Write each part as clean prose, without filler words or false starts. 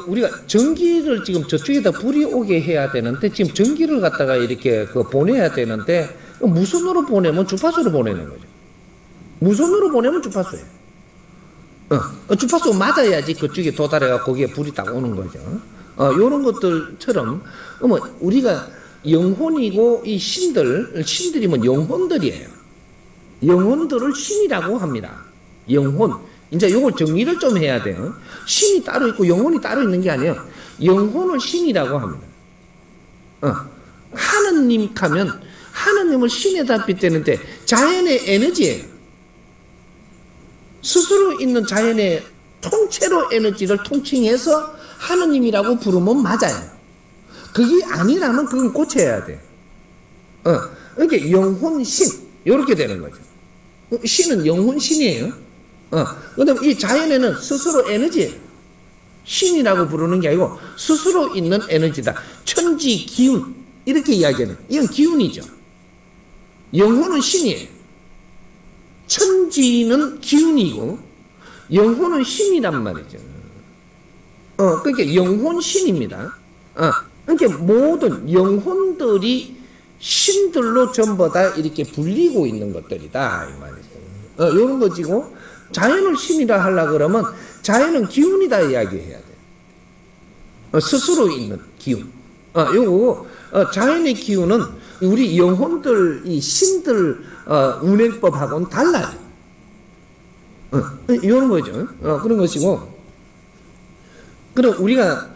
우리가 전기를 지금 저쪽에다 불이 오게 해야 되는데, 지금 전기를 갖다가 이렇게 보내야 되는데, 무선으로 보내면 주파수로 보내는 거죠. 무선으로 보내면 주파수예요. 주파수 맞아야지 그쪽에 도달해가 거기에 불이 딱 오는 거죠. 요런 것들처럼, 우리가 영혼이고, 이 신들이면 영혼들이에요. 영혼들을 신이라고 합니다. 영혼. 이제 요걸 정리를 좀 해야 돼요. 신이 따로 있고 영혼이 따로 있는 게 아니에요. 영혼을 신이라고 합니다. 하느님 하면 하느님을 신에다 빗대는데 자연의 에너지예요. 스스로 있는 자연의 통째로 에너지를 통칭해서 하느님이라고 부르면 맞아요. 그게 아니라면 그건 고쳐야 돼. 이게 영혼신 이렇게 되는 거죠. 신은 영혼신이에요. 그다음 이 자연에는 스스로 에너지예요. 신이라고 부르는 게 아니고 스스로 있는 에너지다. 천지 기운 이렇게 이야기하는, 이건 기운이죠. 영혼은 신이에요. 천지는 기운이고 영혼은 신이란 말이죠. 그러니까 영혼신입니다. 그러니까 모든 영혼들이 신들로 전부 다 이렇게 불리고 있는 것들이다 이 말이죠. 이런 거지고, 자연을 신이라 하려 그러면 자연은 기운이다 이야기해야 돼. 스스로 있는 기운. 요거 자연의 기운은 우리 영혼들, 이 신들 운행법하고는 달라요. 이런 거죠. 그런 것이고, 그럼 우리가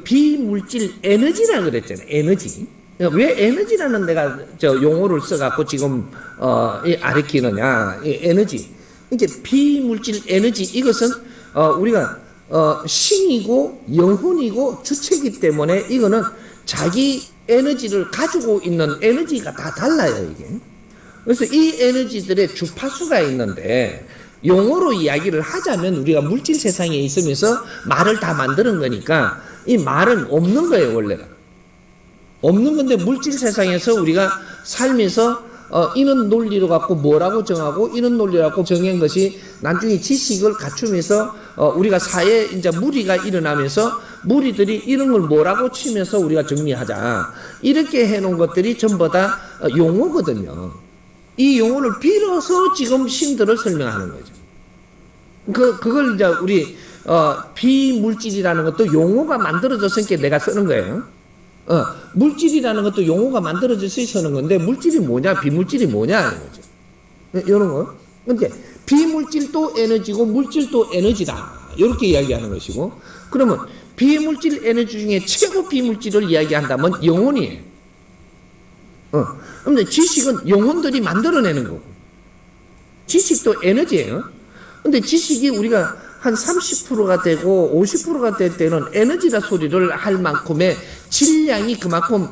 비물질 에너지라 그랬잖아요. 에너지. 왜 에너지라는 내가 용어를 써갖고 지금 가리키느냐. 에너지. 이게 비물질 에너지, 이것은 우리가 신이고 영혼이고 주체이기 때문에 이거는 자기 에너지를 가지고 있는 에너지가 다 달라요, 이게. 그래서 이 에너지들의 주파수가 있는데, 용어로 이야기를 하자면 우리가 물질 세상에 있으면서 말을 다 만드는 거니까 이 말은 없는 거예요, 원래가. 없는 건데 물질 세상에서 우리가 살면서 이런 논리로 갖고 뭐라고 정하고 이런 논리로 갖고 정한 것이 나중에 지식을 갖추면서 우리가 사회에 이제 무리가 일어나면서 무리들이 이런 걸 뭐라고 치면서 우리가 정리하자. 이렇게 해놓은 것들이 전부 다 용어거든요. 이 용어를 빌어서 지금 신들을 설명하는 거죠. 그걸 이제 우리 비물질이라는 것도 용어가 만들어졌으니까 내가 쓰는 거예요. 물질이라는 것도 용어가 만들어져서 쓰는 건데, 물질이 뭐냐, 비물질이 뭐냐 이거죠. 이런 거. 근데 비물질도 에너지고 물질도 에너지다. 이렇게 이야기하는 것이고, 그러면 비물질 에너지 중에 최고 비물질을 이야기한다면 영혼이에요. 근데 지식은 영혼들이 만들어내는 거고, 지식도 에너지예요. 근데 지식이 우리가 한 30%가 되고 50%가 될 때는 에너지라 소리를 할 만큼의 질량이 그만큼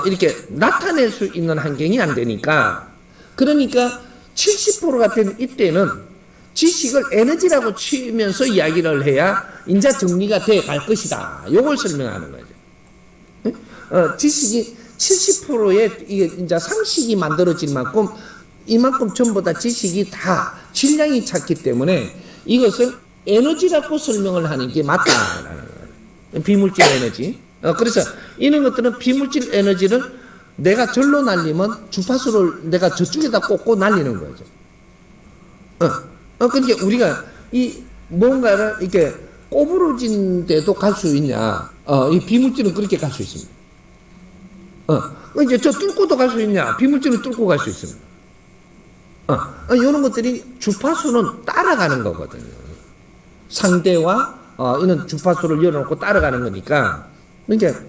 이렇게 나타낼 수 있는 환경이 안 되니까, 그러니까 70%가 된 이때는 지식을 에너지라고 치면서 이야기를 해야 이제 정리가 돼 갈 것이다. 요걸 설명하는 거죠. 지식이 70%의 이게 이제 상식이 만들어질 만큼 이만큼 전부 다 지식이 다 질량이 찼기 때문에 이것을 에너지라고 설명을 하는 게 맞다라는 거예요. 비물질 에너지. 그래서 이런 것들은 비물질 에너지를 내가 절로 날리면 주파수를 내가 저쪽에다 꽂고 날리는 거죠. 그러니까 우리가 이 뭔가를 이렇게 꼬부러진 데도 갈 수 있냐. 이 비물질은 그렇게 갈 수 있습니다. 이제 저 뚫고도 갈 수 있냐. 비물질은 뚫고 갈 수 있습니다. 이런 것들이 주파수는 따라가는 거거든요. 상대와 이런 주파수를 열어놓고 따라가는 거니까. 그러니까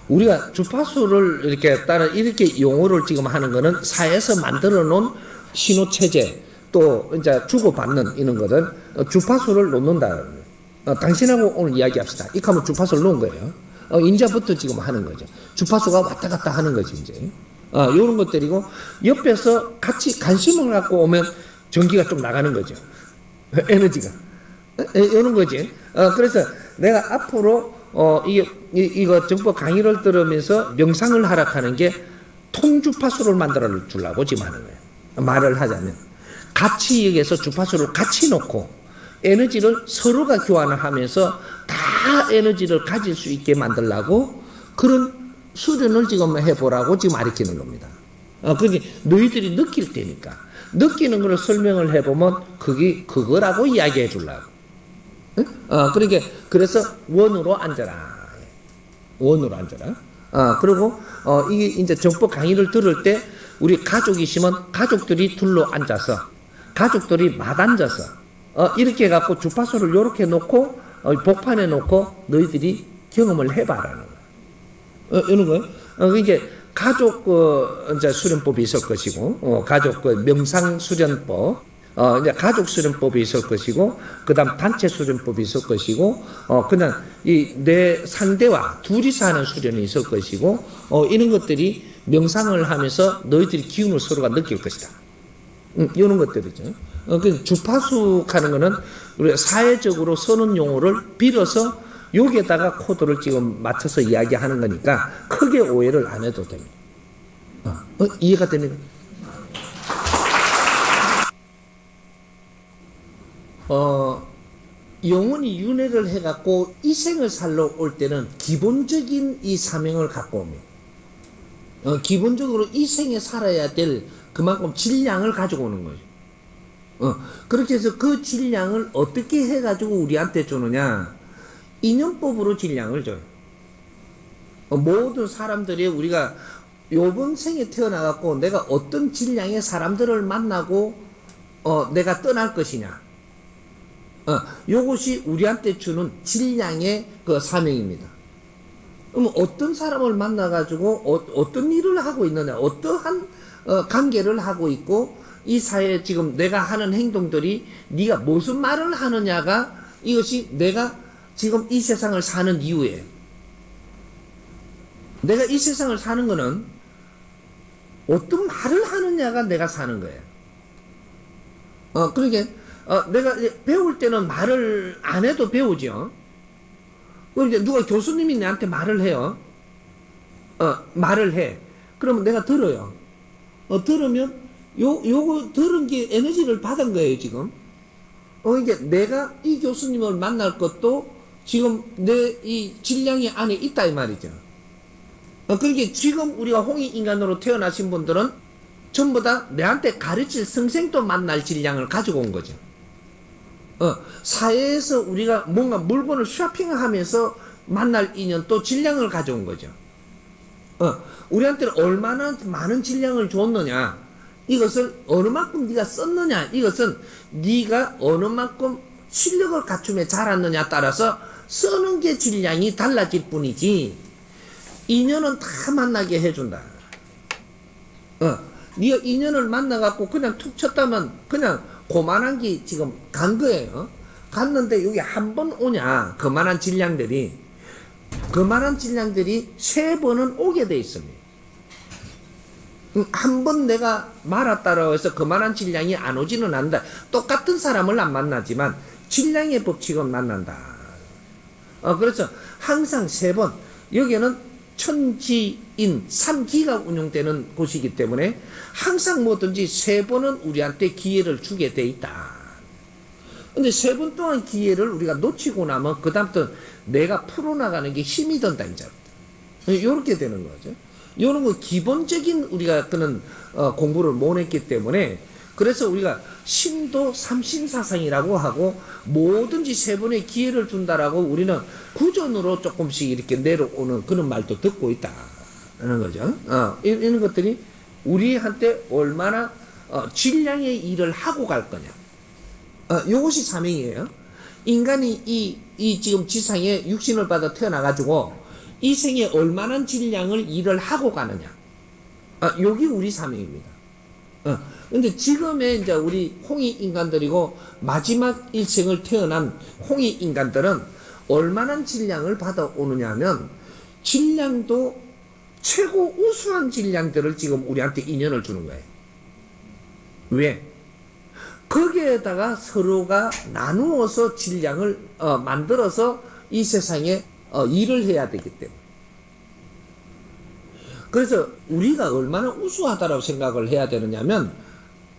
우리가 주파수를 이렇게 이렇게 용어를 지금 하는 거는 사회에서 만들어 놓은 신호 체제, 또 이제 주고받는 이런 것은 주파수를 놓는다. 당신하고 오늘 이야기합시다. 이렇게 하면 주파수를 놓은 거예요. 인자부터 지금 하는 거죠. 주파수가 왔다 갔다 하는 거지, 이제. 이런 것들이고, 옆에서 같이 관심을 갖고 오면 전기가 좀 나가는 거죠. 에너지가. 이런 거지. 그래서 내가 앞으로, 이거 정법 강의를 들으면서 명상을 하락하는 게 통주파수를 만들어 주려고 지금 하는 거예요. 말을 하자면. 같이 여기에서 주파수를 같이 놓고, 에너지를 서로가 교환을 하면서 다 에너지를 가질 수 있게 만들라고 그런 수련을 지금 해보라고 지금 가르치는 겁니다. 그게 너희들이 느낄 때니까. 느끼는 걸 설명을 해보면 그게 그거라고 이야기해 주려고. 그러니까 그래서 원으로 앉아라. 원으로 앉아라. 그리고 이게 이제 정법 강의를 들을 때 우리 가족이시면 가족들이 둘러 앉아서 가족들이 맞앉아서 이렇게 해갖고 주파수를 이렇게 놓고 복판에 놓고 너희들이 경험을 해봐라는 거예요. 이런 거예요. 이게 가족 이제 수련법이 있을 것이고 가족 명상 수련법, 이제 가족 수련법이 있을 것이고 그다음 단체 수련법이 있을 것이고 그냥 이 내 상대와 둘이서 하는 수련이 있을 것이고 이런 것들이 명상을 하면서 너희들이 기운을 서로가 느낄 것이다. 이런 것들이죠. 그 주파수 하는 거는 우리가 사회적으로 쓰는 용어를 빌어서 여기에다가 코드를 지금 맞춰서 이야기하는 거니까 크게 오해를 안 해도 됩니다. 이해가 됩니까? 영혼이 윤회를 해갖고 이 생을 살러 올 때는 기본적인 이 사명을 갖고 옵니다. 기본적으로 이 생에 살아야 될 그만큼 질량을 가지고 오는 거죠. 그렇게 해서 그 질량을 어떻게 해가지고 우리한테 주느냐? 인연법으로 질량을 줘요. 모든 사람들이 우리가 요번 생에 태어나갖고 내가 어떤 질량의 사람들을 만나고 내가 떠날 것이냐. 요것이 우리한테 주는 질량의 그 사명입니다. 그럼 어떤 사람을 만나가지고 어떤 일을 하고 있느냐, 어떠한 관계를 하고 있고 이 사회에 지금 내가 하는 행동들이 네가 무슨 말을 하느냐가 이것이 내가 지금 이 세상을 사는 이유예요. 내가 이 세상을 사는 거는 어떤 말을 하느냐가 내가 사는 거예요. 그러니까 내가 배울 때는 말을 안 해도 배우죠. 그럼 누가 교수님이 내한테 말을 해요. 말을 해. 그러면 내가 들어요. 들으면 요거 들은 게 에너지를 받은 거예요, 지금. 그러니까 내가 이 교수님을 만날 것도 지금 내 이 질량이 안에 있다 이 말이죠. 그러니까 지금 우리가 홍익인간으로 태어나신 분들은 전부 다 내한테 가르칠 성생도 만날 질량을 가지고 온 거죠. 사회에서 우리가 뭔가 물건을 쇼핑하면서 만날 인연 또 질량을 가져온 거죠. 우리한테는 얼마나 많은 질량을 줬느냐, 이것을 어느 만큼 네가 썼느냐, 이것은 네가 어느 만큼 실력을 갖추며 자랐느냐 따라서 쓰는 게 질량이 달라질 뿐이지 인연은 다 만나게 해준다. 네가 인연을 만나갖고 그냥 툭 쳤다면 그냥 고만한 게 지금 간 거예요. 갔는데 여기 한 번 오냐, 그만한 질량들이 3번은 오게 돼 있습니다. 한 번 내가 말았다라고 해서 그만한 질량이 안 오지는 않는다. 똑같은 사람을 안 만나지만 질량의 법칙은 만난다. 그래서 항상 3번, 여기는 천지인 3기가 운용되는 곳이기 때문에 항상 뭐든지 3번은 우리한테 기회를 주게 돼 있다. 근데 3번 동안 기회를 우리가 놓치고 나면 그 다음부터 내가 풀어나가는 게 힘이 든다, 이제. 요렇게 되는 거죠. 요런 거 기본적인 우리가 그는 공부를 못 했기 때문에, 그래서 우리가 신도 삼신사상이라고 하고 뭐든지 3번의 기회를 준다라고 우리는 구전으로 조금씩 이렇게 내려오는 그런 말도 듣고 있다 하는 거죠. 이런 것들이 우리한테 얼마나 질량의 일을 하고 갈 거냐. 요것이 사명이에요. 인간이 이 지금 지상에 육신을 받아 태어나가지고 이 생에 얼마나 질량을 일을 하고 가느냐. 요게 우리 사명입니다. 근데 지금의 이제 우리 홍익 인간들이고 마지막 일생을 태어난 홍익 인간들은 얼마나 질량을 받아오느냐 하면 질량도 최고 우수한 질량들을 지금 우리한테 인연을 주는 거예요. 왜? 거기에다가 서로가 나누어서 질량을 만들어서 이 세상에 일을 해야 되기 때문에. 그래서 우리가 얼마나 우수하다고 생각을 해야 되느냐면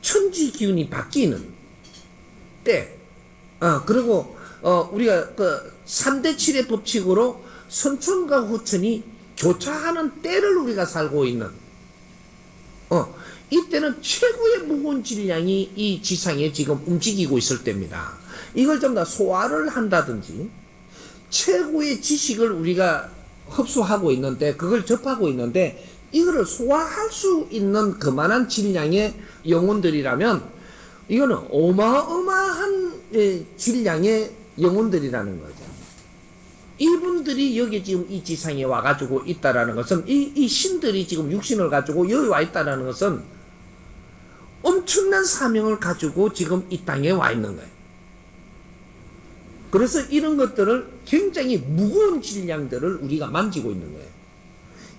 천지 기운이 바뀌는 때 그리고 우리가 그 3대 7의 법칙으로 선천과 후천이 교차하는 때를 우리가 살고 있는 이때는 최고의 무거운 질량이 이 지상에 지금 움직이고 있을 때입니다. 이걸 좀 더 소화를 한다든지 최고의 지식을 우리가 흡수하고 있는데 그걸 접하고 있는데 이거를 소화할 수 있는 그만한 질량의 영혼들이라면 이거는 어마어마한 질량의 영혼들이라는 거죠. 이분들이 여기 지금 이 지상에 와가지고 있다라는 것은 이 신들이 지금 육신을 가지고 여기 와 있다라는 것은 엄청난 사명을 가지고 지금 이 땅에 와 있는 거예요. 그래서 이런 것들을 굉장히 무거운 질량들을 우리가 만지고 있는 거예요.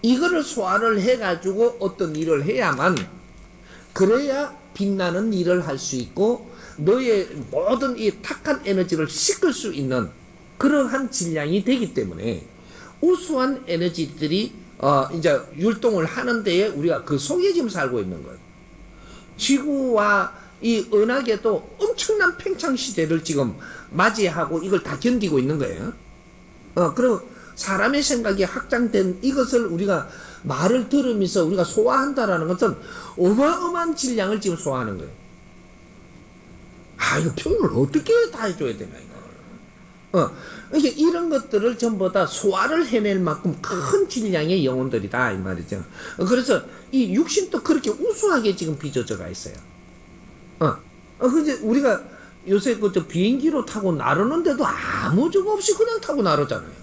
이거를 소화를 해가지고 어떤 일을 해야만 그래야 빛나는 일을 할 수 있고 너의 모든 이 탁한 에너지를 씻을 수 있는 그러한 질량이 되기 때문에 우수한 에너지들이 이제 율동을 하는 데에 우리가 그 속에 지금 살고 있는 거예요. 지구와 이 은하계도 엄청난 팽창 시대를 지금 맞이하고 이걸 다 견디고 있는 거예요. 그리고 사람의 생각이 확장된 이것을 우리가 말을 들으면서 우리가 소화한다라는 것은 어마어마한 질량을 지금 소화하는 거예요. 이거 표현을 어떻게 다 해줘야 되나, 이걸. 이게 이런 것들을 전부 다 소화를 해낼 만큼 큰 질량의 영혼들이다, 이 말이죠. 그래서 이 육신도 그렇게 우수하게 지금 빚어져가 있어요. 근데 우리가 요새 저 비행기로 타고 나르는데도 아무 적 없이 그냥 타고 나르잖아요.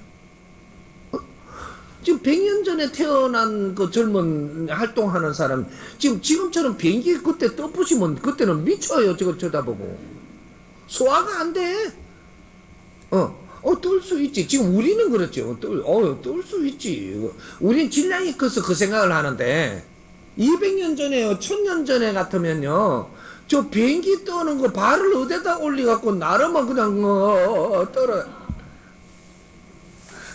지금 100년 전에 태어난 그 젊은 활동하는 사람, 지금처럼 비행기 그때 떠부시면 그때는 미쳐요, 저거 쳐다보고. 소화가 안 돼. 뜰 수 있지. 지금 우리는 그렇죠. 뜰 수 있지. 우린 질량이 커서 그 생각을 하는데, 200년 전에요, 1000년 전에 같으면요, 저 비행기 떠는 거 발을 어디다 올려갖고 나르면 그냥, 떨어.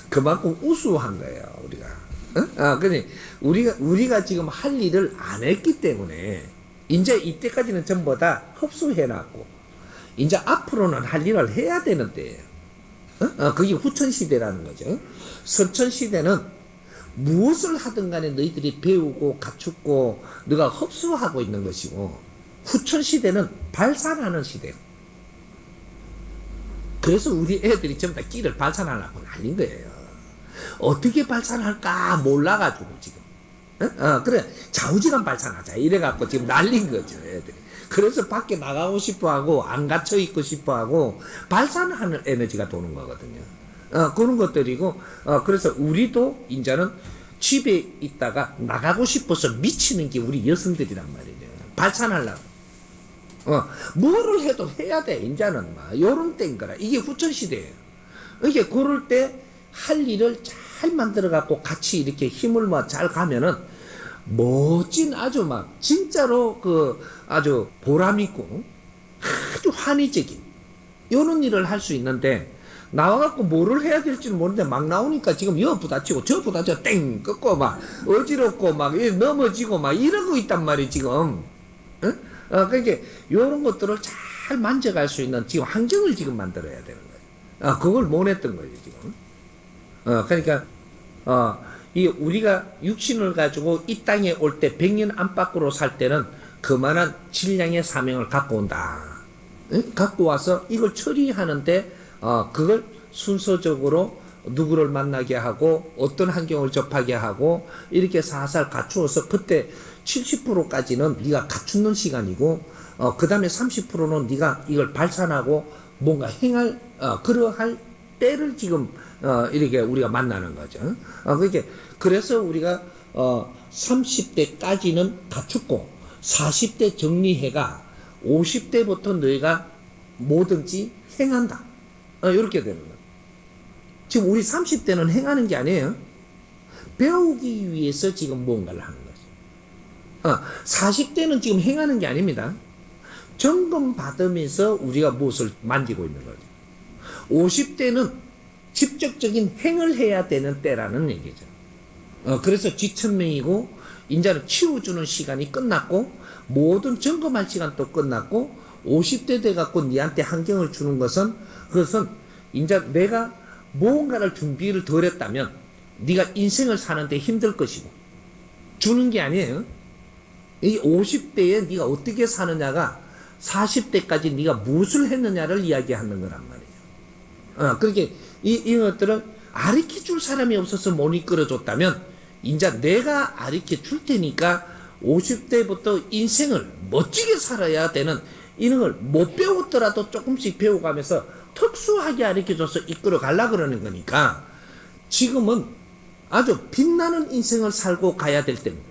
그만큼 우수한 거예요, 우리가. 근데 우리가 지금 할 일을 안 했기 때문에, 이제 이때까지는 전부 다 흡수해놨고, 이제 앞으로는 할 일을 해야 되는 때예요. 그게 후천시대라는 거죠. 선천시대는 무엇을 하든 간에 너희들이 배우고 갖추고 너가 흡수하고 있는 것이고, 후천시대는 발산하는 시대예요. 그래서 우리 애들이 전부 다 끼를 발산하려고 난린 거예요. 어떻게 발산할까 몰라가지고 지금. 그래 좌우지간 발산하자 이래갖고 지금 난린 거죠, 애들이. 그래서 밖에 나가고 싶어하고 안 갇혀 있고 싶어하고 발산하는 에너지가 도는 거거든요. 그런 것들이고, 그래서 우리도 이제는 집에 있다가 나가고 싶어서 미치는 게 우리 여성들이란 말이에요. 발산하려고. 뭐를 해도 해야 돼, 이제는 막 요런 때인 거라. 이게 후천시대예요. 이게 그럴 때 할 일을 잘 만들어 갖고 같이 이렇게 힘을 잘 가면은 멋진 아주 막 진짜로 아주 보람있고 아주 환희적인 요런 일을 할 수 있는데, 나와갖고 뭐를 해야 될지는 모르는데 막 나오니까 지금 여 부딪히고 저 부딪혀 땡 꺾고 막 어지럽고 막 넘어지고 막 이러고 있단 말이에요, 지금. 그러니까 요런 것들을 잘 만져갈 수 있는 지금 환경을 지금 만들어야 되는 거예요. 그걸 못 했던 거예요, 지금. 그러니까, 우리가 육신을 가지고 이 땅에 올 때 100년 안팎으로 살 때는 그만한 질량의 사명을 갖고 온다. 갖고 와서 이걸 처리하는데, 그걸 순서적으로 누구를 만나게 하고, 어떤 환경을 접하게 하고, 이렇게 살살 갖추어서 그때 70%까지는 네가 갖추는 시간이고, 그 다음에 30%는 네가 이걸 발산하고 뭔가 행할, 그러할 때를 지금 이렇게 우리가 만나는 거죠. 그래서 우리가 30대까지는 갖추고 40대 정리해가 50대부터 너희가 뭐든지 행한다. 이렇게 되는 거예요. 지금 우리 30대는 행하는 게 아니에요. 배우기 위해서 지금 뭔가를 하는 거죠. 40대는 지금 행하는 게 아닙니다. 점검 받으면서 우리가 무엇을 만지고 있는 거죠. 50대는 직접적인 행을 해야 되는 때라는 얘기죠. 그래서 지천명이고, 이제는 치워주는 시간이 끝났고, 모든 점검할 시간도 끝났고, 50대 돼 갖고 니한테 환경을 주는 것은 그것은 이제 내가 무언가를 준비를 덜 했다면 네가 인생을 사는데 힘들 것이고 주는 게 아니에요. 이 50대에 네가 어떻게 사느냐가 40대까지 네가 무엇을 했느냐를 이야기하는 거란 말이에요. 그렇게 이것들은 가르쳐 줄 사람이 없어서 못 이끌어줬다면 이제 내가 가르쳐 줄 테니까 50대부터 인생을 멋지게 살아야 되는 이런 걸 못 배웠더라도 조금씩 배워가면서 특수하게 가르쳐줘서 이끌어 가려 그러는 거니까 지금은 아주 빛나는 인생을 살고 가야 될 때입니다.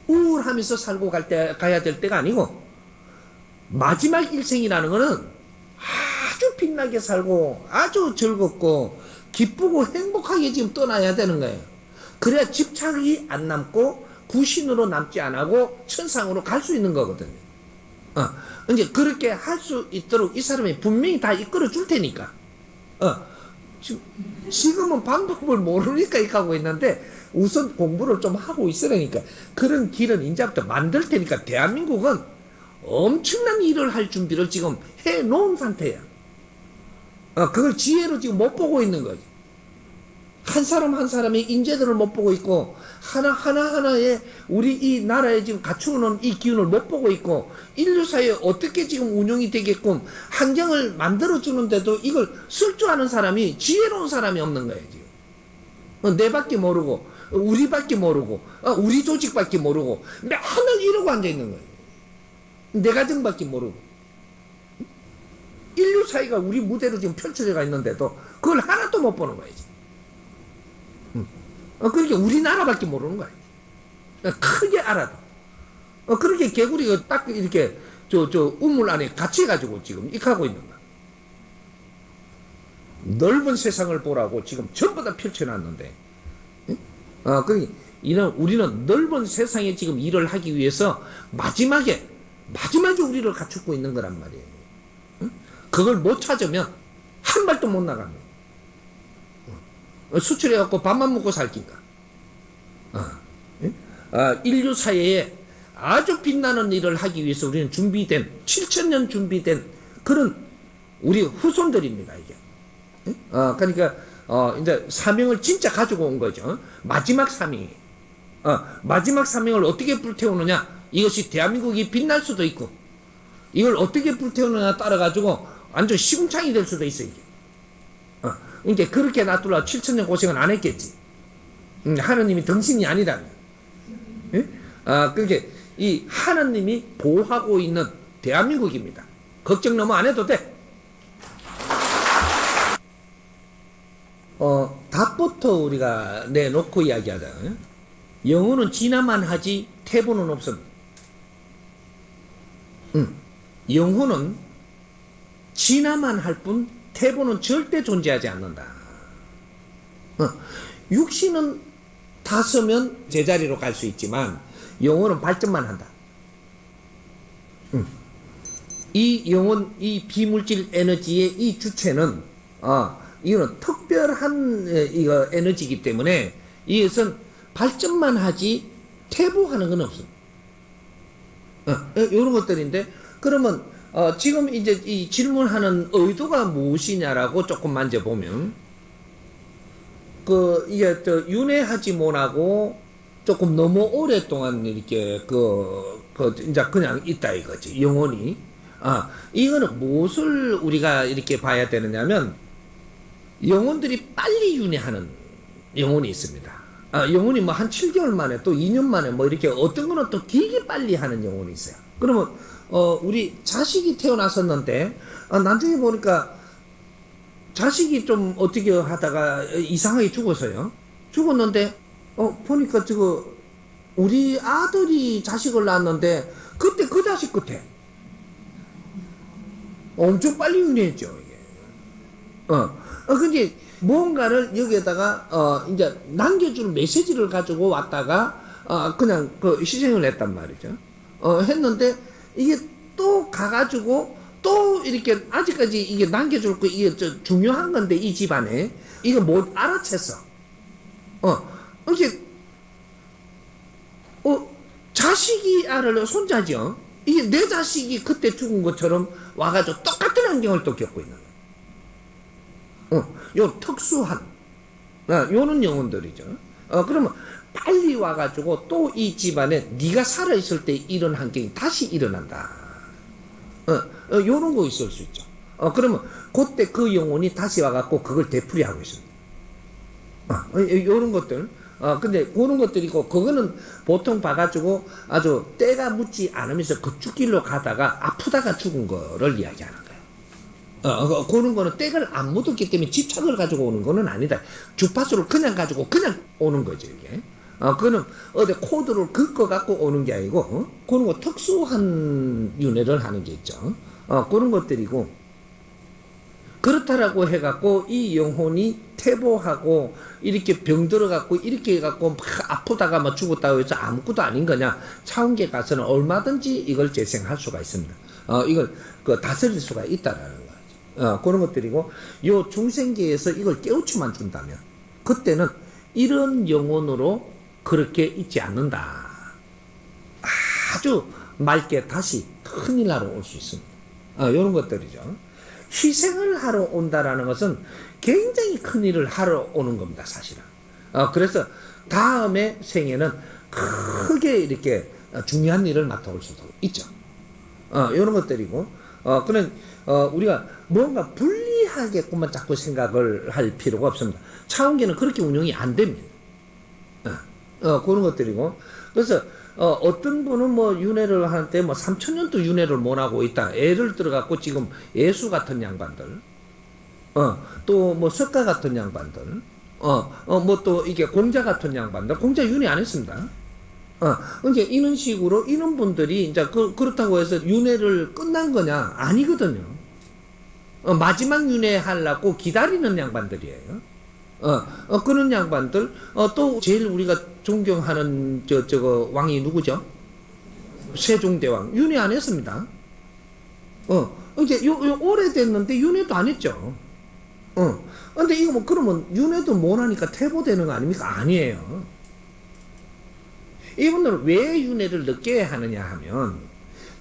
우울하면서 살고 가야 될 때가 아니고 마지막 일생이라는 거는 아주 빛나게 살고 아주 즐겁고 기쁘고 행복하게 지금 떠나야 되는 거예요. 그래야 집착이 안 남고 구신으로 남지 안 하고 천상으로 갈 수 있는 거거든요. 이제 그렇게 할 수 있도록 이 사람이 분명히 다 이끌어 줄 테니까. 지금은 방법을 모르니까 이렇게 하고 있는데 우선 공부를 좀 하고 있으라니까. 그런 길은 이제부터 만들 테니까 대한민국은 엄청난 일을 할 준비를 지금 해 놓은 상태야. 그걸 지혜로 지금 못 보고 있는 거지. 한 사람 한 사람의 인재들을 못 보고 있고 하나하나의 우리 이 나라에 지금 갖추어놓은 이 기운을 못 보고 있고 인류사회에 어떻게 지금 운영이 되게끔 환경을 만들어주는데도 이걸 쓸 줄 아는 사람이 지혜로운 사람이 없는 거예요. 지금. 내밖에 모르고 우리밖에 모르고 우리 조직밖에 모르고 맨날 이러고 앉아있는 거예요. 내 가정밖에 모르고 인류사회가 우리 무대로 지금 펼쳐져 있는데도 그걸 하나도 못 보는 거예요. 지금. 그러니까 우리나라밖에 모르는 거야. 크게 알아도. 그렇게 개구리가 딱 이렇게 저 우물 안에 갇혀가지고 지금 익하고 있는 거야. 넓은 세상을 보라고 지금 전부 다 펼쳐놨는데. 그러니까 우리는 넓은 세상에 지금 일을 하기 위해서 마지막에 우리를 갖추고 있는 거란 말이에요. 그걸 못 찾으면 한 발도 못 나갑니다. 수출해갖고 밥만 먹고 살긴가. 인류 사회에 아주 빛나는 일을 하기 위해서 우리는 준비된 7000년 준비된 그런 우리 후손들입니다. 이게. 그러니까 이제 사명을 진짜 가지고 온 거죠. 마지막 사명이. 마지막 사명을 어떻게 불태우느냐. 이것이 대한민국이 빛날 수도 있고 이걸 어떻게 불태우느냐 따라 가지고 완전 시궁창이 될 수도 있어 이게. 이게 그렇게 놔두라 7000년 고생은 안 했겠지. 하느님이 덩신이 아니라면. 그렇게 이 하느님이 보호하고 있는 대한민국입니다. 걱정 너무 안 해도 돼. 답부터 우리가 내놓고 이야기하자. 영혼은 진화만 하지 태보는 없습니다. 영혼은 진화만 할 뿐 태보는 절대 존재하지 않는다. 육신은 다 쓰면 제자리로 갈 수 있지만 영혼은 발전만 한다. 이 영혼, 이 비물질 에너지의 이 주체는 이거는 특별한 이거 에너지이기 때문에 이것은 발전만 하지 태보하는 건 없습니다. 이런 것들인데 그러면 지금 이제 이 질문하는 의도가 무엇이냐라고 조금 만져보면 이게 윤회하지 못하고 조금 너무 오랫동안 이렇게 이제 그냥 있다 이거지 영혼이. 이거는 무엇을 우리가 이렇게 봐야 되느냐면 영혼들이 빨리 윤회하는 영혼이 있습니다. 영혼이 뭐 한 7개월 만에 또 2년 만에 뭐 이렇게 어떤 거는 또 되게 빨리 하는 영혼이 있어요. 그러면 우리 자식이 태어났었는데 나중에 보니까 자식이 좀 어떻게 하다가 이상하게 죽었어요. 죽었는데 보니까 우리 아들이 자식을 낳았는데 그때 그 자식 끝에 엄청 빨리 윤회했죠 이게. 근데 뭔가를 여기에다가 이제 남겨줄 메시지를 가지고 왔다가 그냥 희생을 했단 말이죠. 했는데 이게 또 가가지고 또 이렇게 아직까지 이게 남겨줄 거 이게 중요한 건데 이 집안에 이거 못 알아챘어. 이게 자식이 알을 손자죠. 이게 내 자식이 그때 죽은 것처럼 와가지고 똑같은 환경을 또 겪고 있는 거예요. 요 특수한, 요는 영혼들이죠. 그러면 빨리 와가지고 또 이 집안에 네가 살아있을 때 이런 환경이 다시 일어난다. 요런 거 있을 수 있죠. 그러면 그때 그 영혼이 다시 와갖고 그걸 되풀이하고 있습니다. 요런 것들. 근데 그런 것들이고, 그거는 보통 봐가지고 아주 때가 묻지 않으면서 그쭉길로 가다가 아프다가 죽은 거를 이야기하는 거예요. 그런 거는 때가 안 묻었기 때문에 집착을 가지고 오는 거는 아니다. 주파수를 그냥 가지고 그냥 오는 거죠, 이게. 그거는 어디 코드를 긁어갖고 오는 게 아니고, 그런 거 특수한 윤회를 하는 게 있죠. 그런 것들이고, 그렇다라고 해갖고 이 영혼이 퇴보하고 이렇게 병들어갖고 이렇게 해갖고 막 아프다가 막 죽었다고 해서 아무것도 아닌 거냐. 차원계 가서는 얼마든지 이걸 재생할 수가 있습니다. 이걸 다스릴 수가 있다라는 거죠. 그런 것들이고, 요 중생계에서 이걸 깨우치만 준다면 그때는 이런 영혼으로 그렇게 있지 않는다. 아주 맑게 다시 큰일 하러 올 수 있습니다. 이런 것들이죠. 희생을 하러 온다라는 것은 굉장히 큰 일을 하러 오는 겁니다, 사실은. 그래서 다음에 생에는 크게 이렇게 중요한 일을 맡아올 수도 있죠. 이런 것들이고, 그런, 우리가 뭔가 불리하게끔만 자꾸 생각을 할 필요가 없습니다. 차원계는 그렇게 운영이 안 됩니다. 그런 것들이고, 그래서 어떤 분은 뭐 윤회를 하는데 뭐 3000년도 윤회를 못하고 있다. 애를 들어갖고 지금 예수 같은 양반들, 또 뭐 석가 같은 양반들, 뭐 또 이게 공자 같은 양반들, 공자 윤회 안 했습니다. 이제 이런 식으로 이런 분들이 이제 그렇다고 해서 윤회를 끝난 거냐? 아니거든요. 마지막 윤회 하려고 기다리는 양반들이에요. 그런 양반들, 또 제일 우리가 존경하는 저거 왕이 누구죠? 세종대왕. 윤회 안 했습니다. 이제 오래됐는데 윤회도 안 했죠. 근데 이거 뭐 그러면 윤회도 못 하니까 퇴보되는 거 아닙니까? 아니에요. 이분들은 왜 윤회를 늦게 하느냐 하면,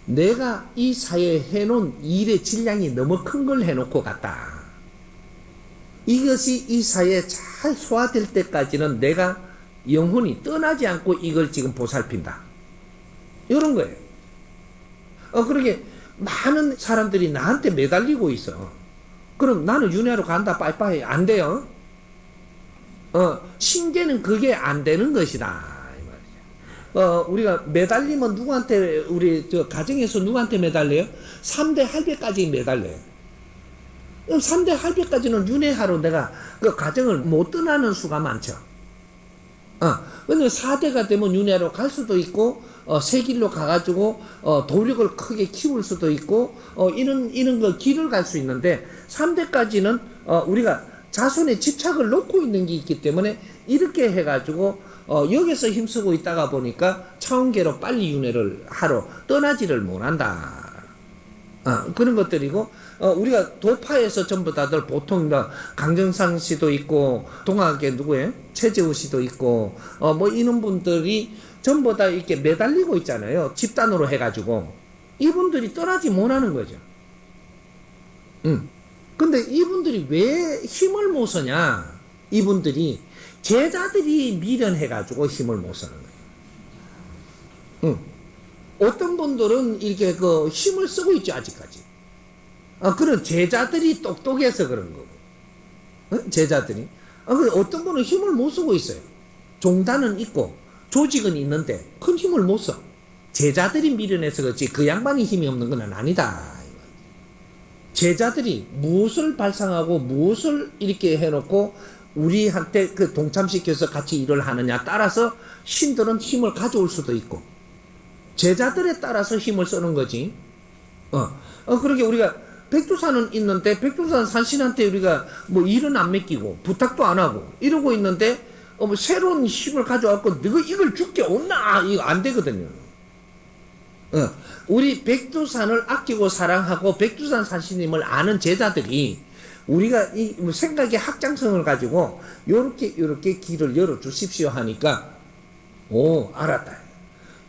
내가 이 사회에 해놓은 일의 질량이 너무 큰 걸 해놓고 갔다. 이것이 이 사회에 잘 소화될 때까지는 내가 영혼이 떠나지 않고 이걸 지금 보살핀다. 이런 거예요. 그러게 많은 사람들이 나한테 매달리고 있어. 그럼 나는 윤회하러 간다, 빠이빠이. 안 돼요. 신계는 그게 안 되는 것이다. 우리가 매달리면 누구한테, 우리 가정에서 누구한테 매달려요? 3대 할배까지 매달려요. 3대 할배까지는 윤회하러 내가 그 가정을 못 떠나는 수가 많죠. 근데 4대가 되면 윤회하러 갈 수도 있고, 새 길로 가가지고, 도력을 크게 키울 수도 있고, 이런 거 길을 갈 수 있는데, 3대까지는, 우리가 자손의 집착을 놓고 있는 게 있기 때문에, 이렇게 해가지고, 여기서 힘쓰고 있다가 보니까, 차원계로 빨리 윤회를 하러 떠나지를 못한다. 그런 것들이고, 우리가 도파에서 전부 다들 보통 강정상 씨도 있고, 동학에 누구예요? 최재우 씨도 있고, 뭐 이런 분들이 전부 다 이렇게 매달리고 있잖아요. 집단으로 해가지고. 이분들이 떠나지 못하는 거죠. 근데 이분들이 왜 힘을 못 쓰냐? 이분들이 제자들이 미련해가지고 힘을 못 쓰는 거예요. 어떤 분들은 이렇게 힘을 쓰고 있죠, 아직까지. 그런 제자들이 똑똑해서 그런 거고. 제자들이. 어떤 분은 힘을 못 쓰고 있어요. 종단은 있고, 조직은 있는데, 큰 힘을 못 써. 제자들이 미련해서 그렇지, 그 양반이 힘이 없는 건 아니다. 제자들이 무엇을 발상하고, 무엇을 이렇게 해놓고, 우리한테 동참시켜서 같이 일을 하느냐 따라서 신들은 힘을 가져올 수도 있고, 제자들에 따라서 힘을 쓰는 거지. 그렇게 우리가 백두산은 있는데 백두산 산신한테 우리가 뭐 일은 안 맡기고 부탁도 안 하고 이러고 있는데 뭐 새로운 힘을 가져와서 너가 이걸 줄게 없나? 이거 안 되거든요. 우리 백두산을 아끼고 사랑하고 백두산 산신님을 아는 제자들이 우리가 이 생각의 확장성을 가지고 요렇게 길을 열어 주십시오 하니까 오, 알았다.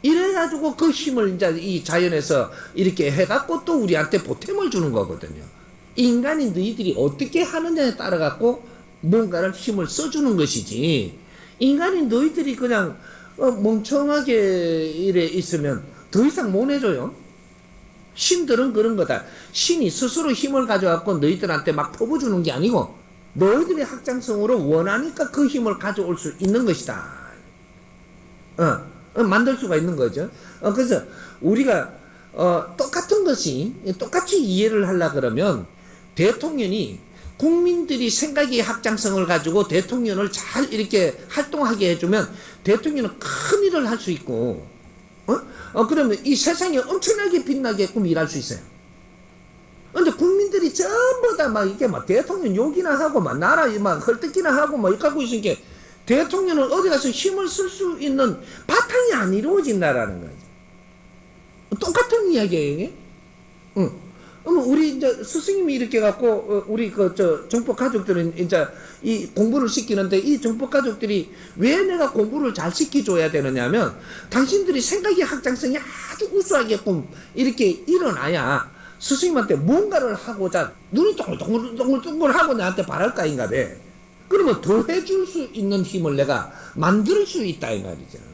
이래가지고 그 힘을 이제 이 자연에서 이렇게 해갖고 또 우리한테 보탬을 주는 거거든요. 인간이 너희들이 어떻게 하느냐에 따라갖고 뭔가를 힘을 써주는 것이지, 인간이 너희들이 그냥 멍청하게 이래 있으면 더 이상 못 해줘요. 신들은 그런 거다. 신이 스스로 힘을 가져갖고 너희들한테 막 퍼부주는 게 아니고 너희들의 확장성으로 원하니까 그 힘을 가져올 수 있는 것이다. 만들 수가 있는 거죠. 그래서 우리가 똑같은 것이 똑같이 이해를 하려 그러면 대통령이 국민들이 생각의 확장성을 가지고 대통령을 잘 이렇게 활동하게 해주면 대통령은 큰 일을 할 수 있고, 그러면 이 세상이 엄청나게 빛나게끔 일할 수 있어요. 근데 국민들이 전부 다 막 이게 막 대통령 욕이나 하고 막 나라 막 헐뜯기나 하고 막 이렇게 하고 있으니까 대통령은 어디 가서 힘을 쓸 수 있는 바탕이 안 이루어진다라는 거죠. 똑같은 이야기예요, 이게. 우리 이제 스승님이 이렇게 갖고 우리 정법 가족들은 이제 이 공부를 시키는데 이 정법 가족들이 왜 내가 공부를 잘 시켜줘야 되느냐면 당신들이 생각의 확장성이 아주 우수하게끔 이렇게 일어나야 스승님한테 뭔가를 하고자 눈이 동글동글 하고 나한테 바랄까 인가 봐. 그러면 더 해줄 수 있는 힘을 내가 만들 수 있다 이 말이죠.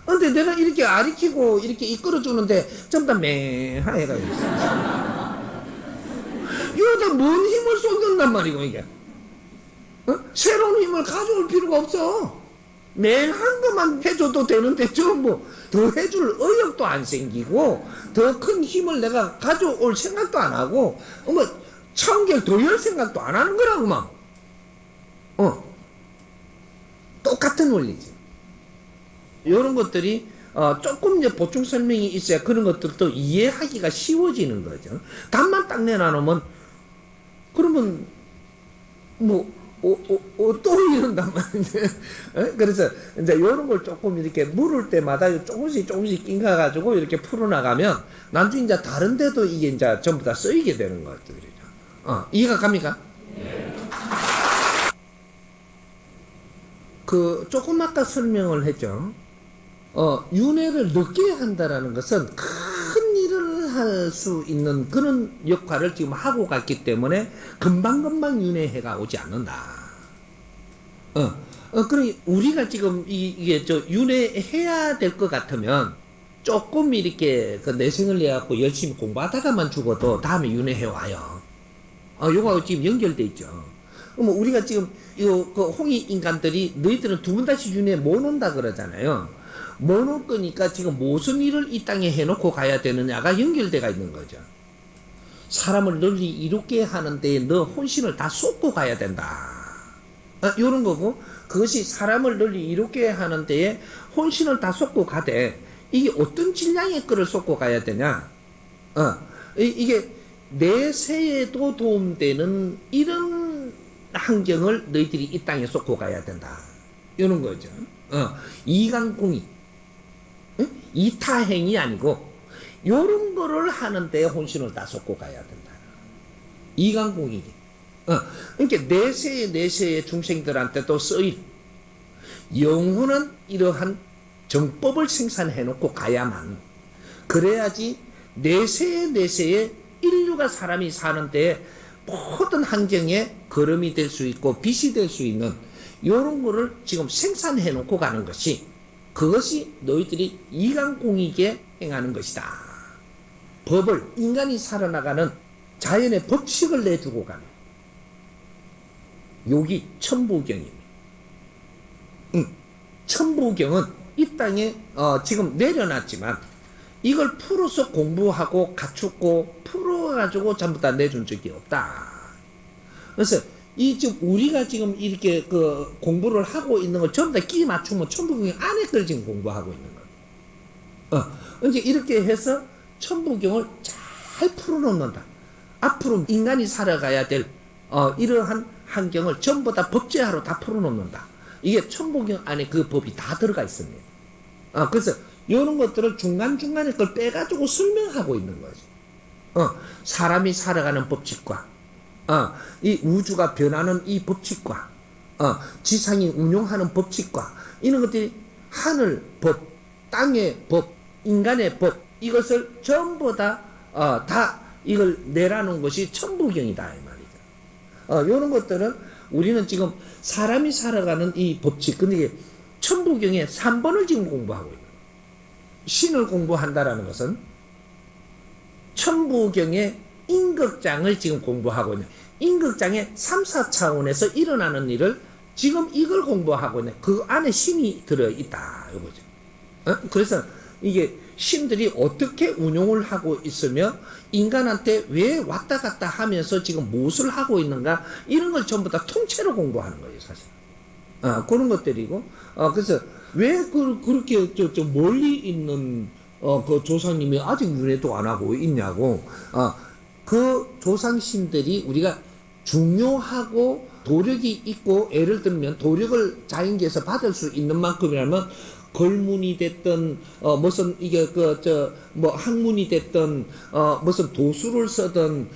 근데 내가 이렇게 가르치고 이렇게 이끌어주는데 전부 다 맹하해가 있어. 이거다 뭔 힘을 쏟는단 말이고 이게. 새로운 힘을 가져올 필요가 없어. 맹한 것만 해줘도 되는데 전부 더 해줄 의욕도 안 생기고 더 큰 힘을 내가 가져올 생각도 안 하고 천개를 더 열 생각도 안 하는 거라고 막. 똑같은 원리지. 이런 것들이 조금 이제 보충 설명이 있어야 그런 것들도 이해하기가 쉬워지는 거죠. 답만 딱 내놔놓으면 그러면 또 이런단 말이죠. 그래서 이제 이런 걸 조금 이렇게 물을 때마다 조금씩 낑가 가지고 이렇게 풀어나가면 나중에 이제 다른 데도 이게 이제 전부 다 쓰이게 되는 것들이죠. 이해가 갑니까? 네. 조금 아까 설명을 했죠. 윤회를 늦게 한다라는 것은 큰 일을 할 수 있는 그런 역할을 지금 하고 갔기 때문에 금방금방 윤회해가 오지 않는다. 그럼 우리가 지금 이게 윤회해야 될 것 같으면 조금 이렇게 내생을 내갖고 열심히 공부하다가만 죽어도 다음에 윤회해 와요. 요거하고 지금 연결돼 있죠. 그럼 우리가 지금 홍익 인간들이 너희들은 두 번 다시 윤회 못 온다 그러잖아요. 못 올 거니까 지금 무슨 일을 이 땅에 해놓고 가야 되느냐가 연결돼가 있는 거죠. 사람을 널리 이롭게 하는데 너 혼신을 다 쏟고 가야 된다. 요런 거고, 그것이 사람을 널리 이롭게 하는 데에 혼신을 다 쏟고 가되 이게 어떤 질량의 거를 쏟고 가야 되냐. 이게 내세에도 도움되는 이런 환경을 너희들이 이 땅에 쏟고 가야 된다. 이런 거죠. 이강공이 이타행이 아니고 요런 거를 하는데 혼신을 다 쏟고 가야 된다. 이강공이기. 그러니까 내세의 중생들한테도 쓰일 영혼은 이러한 정법을 생산해 놓고 가야만, 그래야지 내세의 인류가 사람이 사는데 모든 환경에 거름이 될 수 있고 빛이 될 수 있는 이런 거를 지금 생산해 놓고 가는 것이, 그것이 너희들이 이강공익에 행하는 것이다. 법을, 인간이 살아나가는 자연의 법칙을 내주고 가는 여기 천부경입니다. 천부경은 이 땅에 지금 내려놨지만 이걸 풀어서 공부하고 갖추고 풀어가지고 전부 다 내준 적이 없다. 그래서 지금 우리가 지금 이렇게 공부를 하고 있는 걸 전부 다 끼 맞추면 천부경 안에 걸 지금 공부하고 있는 거예요. 이제 이렇게 해서 천부경을 잘 풀어놓는다. 앞으로 인간이 살아가야 될 이러한 환경을 전부 다 법제화로 다 풀어놓는다. 이게 천부경 안에 그 법이 다 들어가 있습니다. 그래서 이런 것들을 중간중간에 걸 빼가지고 설명하고 있는 거죠. 사람이 살아가는 법칙과 이 우주가 변하는 이 법칙과 지상이 운용하는 법칙과 이런 것들이 하늘 법, 땅의 법, 인간의 법, 이것을 전부 다 이걸 내라놓은 것이 천부경이다 이 말이죠. 이런 것들은 우리는 지금 사람이 살아가는 이 법칙, 근데 천부경의 3번을 지금 공부하고 있는 거예요. 신을 공부한다라는 것은 천부경의 임극장을 지금 공부하고 있는, 임극장의 3, 4차원에서 일어나는 일을 지금 이걸 공부하고 있는, 그 안에 신이 들어있다 이거죠. 그래서 이게 신들이 어떻게 운용을 하고 있으며 인간한테 왜 왔다 갔다 하면서 지금 무엇을 하고 있는가, 이런 걸 전부 다 통째로 공부하는 거예요 사실. 그런 것들이고, 그래서 왜 그렇게 저 멀리 있는 그 조상님이 아직 윤회도 안 하고 있냐고. 그 조상신들이 우리가 중요하고 도력이 있고, 예를 들면 도력을 자인계에서 받을 수 있는 만큼이라면 걸문이 됐든 무슨 이게 뭐 학문이 됐든 무슨 도수를 쓰든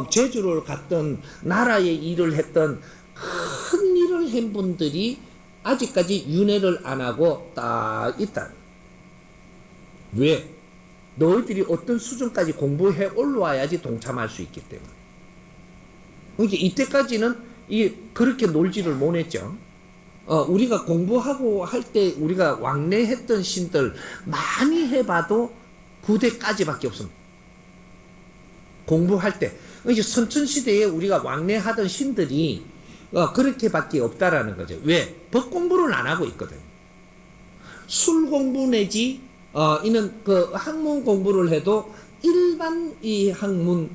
제주를 갔든 나라의 일을 했든 큰 일을 한 분들이 아직까지 윤회를 안 하고 딱 있다. 왜? 너희들이 어떤 수준까지 공부해 올라와야지 동참할 수 있기 때문에. 그러니까 이때까지는 그렇게 놀지를 못했죠. 우리가 공부하고 할 때 우리가 왕래했던 신들 많이 해봐도 9대까지밖에 없습니다. 공부할 때. 이제 선천시대에 우리가 왕래하던 신들이 그렇게밖에 없다라는 거죠. 왜? 법 공부를 안 하고 있거든. 술 공부 내지 이는 그 학문 공부를 해도 일반 이 학문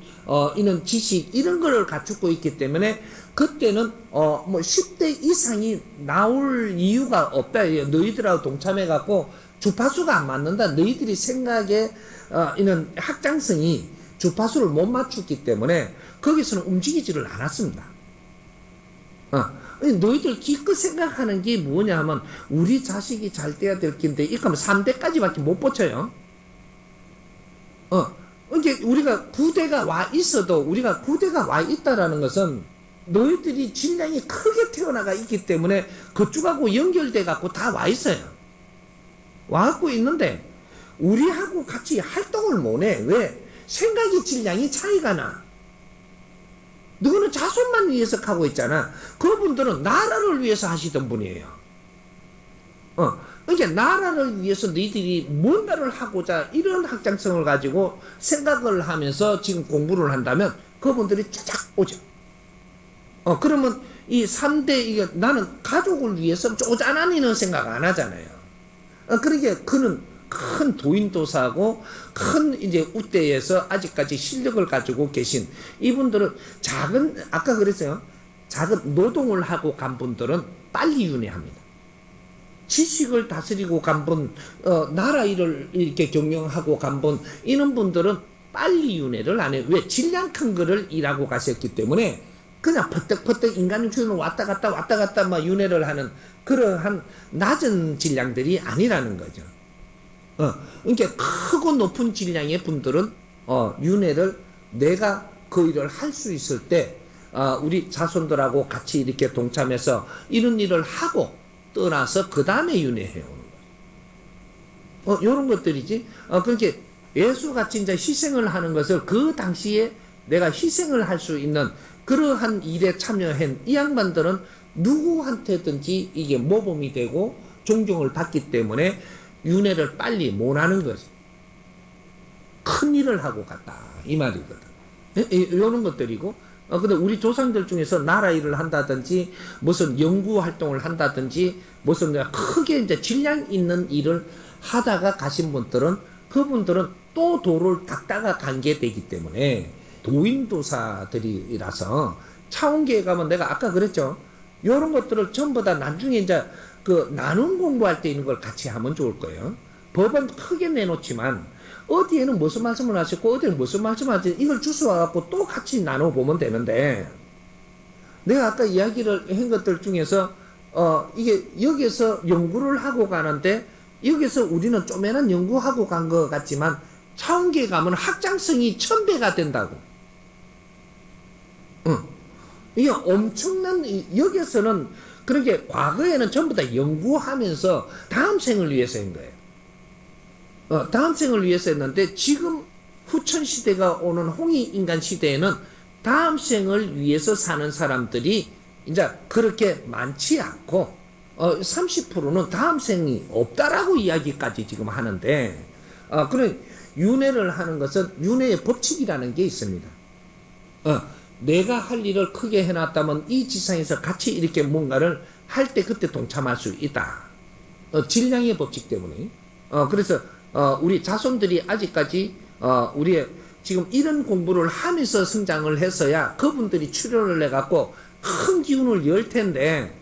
이는 지식 이런 거를 갖추고 있기 때문에 그때는 뭐 10대 이상이 나올 이유가 없다. 너희들하고 동참해 갖고 주파수가 안 맞는다. 너희들이 생각에 이는 학장성이 주파수를 못 맞췄기 때문에 거기서는 움직이지를 않았습니다. 너희들 기껏 생각하는 게 뭐냐 하면 우리 자식이 잘 돼야 될 텐데 이거 하면 3대까지밖에 못 버텨요. 이게 우리가 9대가 와 있어도 우리가 9대가 와 있다라는 것은 너희들이 질량이 크게 태어나가 있기 때문에 그쪽하고 연결돼 갖고 다 와 있어요. 와 갖고 있는데 우리하고 같이 활동을 못 해. 왜? 생각의 질량이 차이가 나. 너는 자손만 위해서 하고 있잖아. 그분들은 나라를 위해서 하시던 분이에요. 그러니까 나라를 위해서 너희들이 뭔가를 하고자 이런 확장성을 가지고 생각을 하면서 지금 공부를 한다면 그분들이 쫙쫙 오죠. 그러면 이 3대, 나는 가족을 위해서 쪼잔하니는 생각 안 하잖아요. 그러니까 그는 큰 도인도사고 큰 이제 우대에서 아직까지 실력을 가지고 계신 이분들은 아까 그랬어요. 작은 노동을 하고 간 분들은 빨리 윤회합니다. 지식을 다스리고 간 분, 나라 일을 이렇게 경영하고 간 분, 이런 분들은 빨리 윤회를 안 해요. 왜? 질량 큰 거를 일하고 가셨기 때문에 그냥 퍼뜩퍼뜩 인간의 주는 왔다 갔다 막 윤회를 하는 그러한 낮은 질량들이 아니라는 거죠. 그러니까 크고 높은 질량의 분들은 윤회를 내가 그 일을 할 수 있을 때 우리 자손들하고 같이 이렇게 동참해서 이런 일을 하고 떠나서 그 다음에 윤회해 오는 거예요. 이런 것들이지. 그러니까 예수같이 이제 희생을 하는 것을 그 당시에 내가 희생을 할 수 있는 그러한 일에 참여한 이 양반들은 누구한테든지 이게 모범이 되고 존경을 받기 때문에 윤회를 빨리 못 하는 거지. 큰 일을 하고 갔다 이 말이거든. 이런 것들이고, 근데 우리 조상들 중에서 나라 일을 한다든지 무슨 연구 활동을 한다든지 무슨 크게 이제 질량 있는 일을 하다가 가신 분들은 그분들은 또 도를 닦다가 간 게 되기 때문에 도인도사들이라서 차원계에 가면 내가 아까 그랬죠. 이런 것들을 전부 다 나중에 이제 그 나눔 공부할 때 있는 걸 같이 하면 좋을 거예요. 법은 크게 내놓지만 어디에는 무슨 말씀을 하셨고 어디에는 무슨 말씀을 하셨고 이걸 주워와갖고 또 같이 나눠보면 되는데 내가 아까 이야기를 한 것들 중에서 이게 여기서 연구를 하고 가는데 여기서 우리는 쪼매난 연구하고 간 것 같지만 차원계에 가면 확장성이 1000배가 된다고. 이게 엄청난 여기서는 그렇게 과거에는 전부 다 연구하면서 다음 생을 위해서 한 거예요. 다음 생을 위해서 했는데 지금 후천 시대가 오는 홍익인간 시대에는 다음 생을 위해서 사는 사람들이 이제 그렇게 많지 않고 30%는 다음 생이 없다라고 이야기까지 지금 하는데 그런 윤회를 하는 것은 윤회의 법칙이라는 게 있습니다. 내가 할 일을 크게 해놨다면 이 지상에서 같이 이렇게 뭔가를 할 때 그때 동참할 수 있다. 질량의 법칙 때문에. 그래서 우리 자손들이 아직까지 우리의 지금 이런 공부를 하면서 성장을 해서야 그분들이 출연을 해갖고 큰 기운을 열 텐데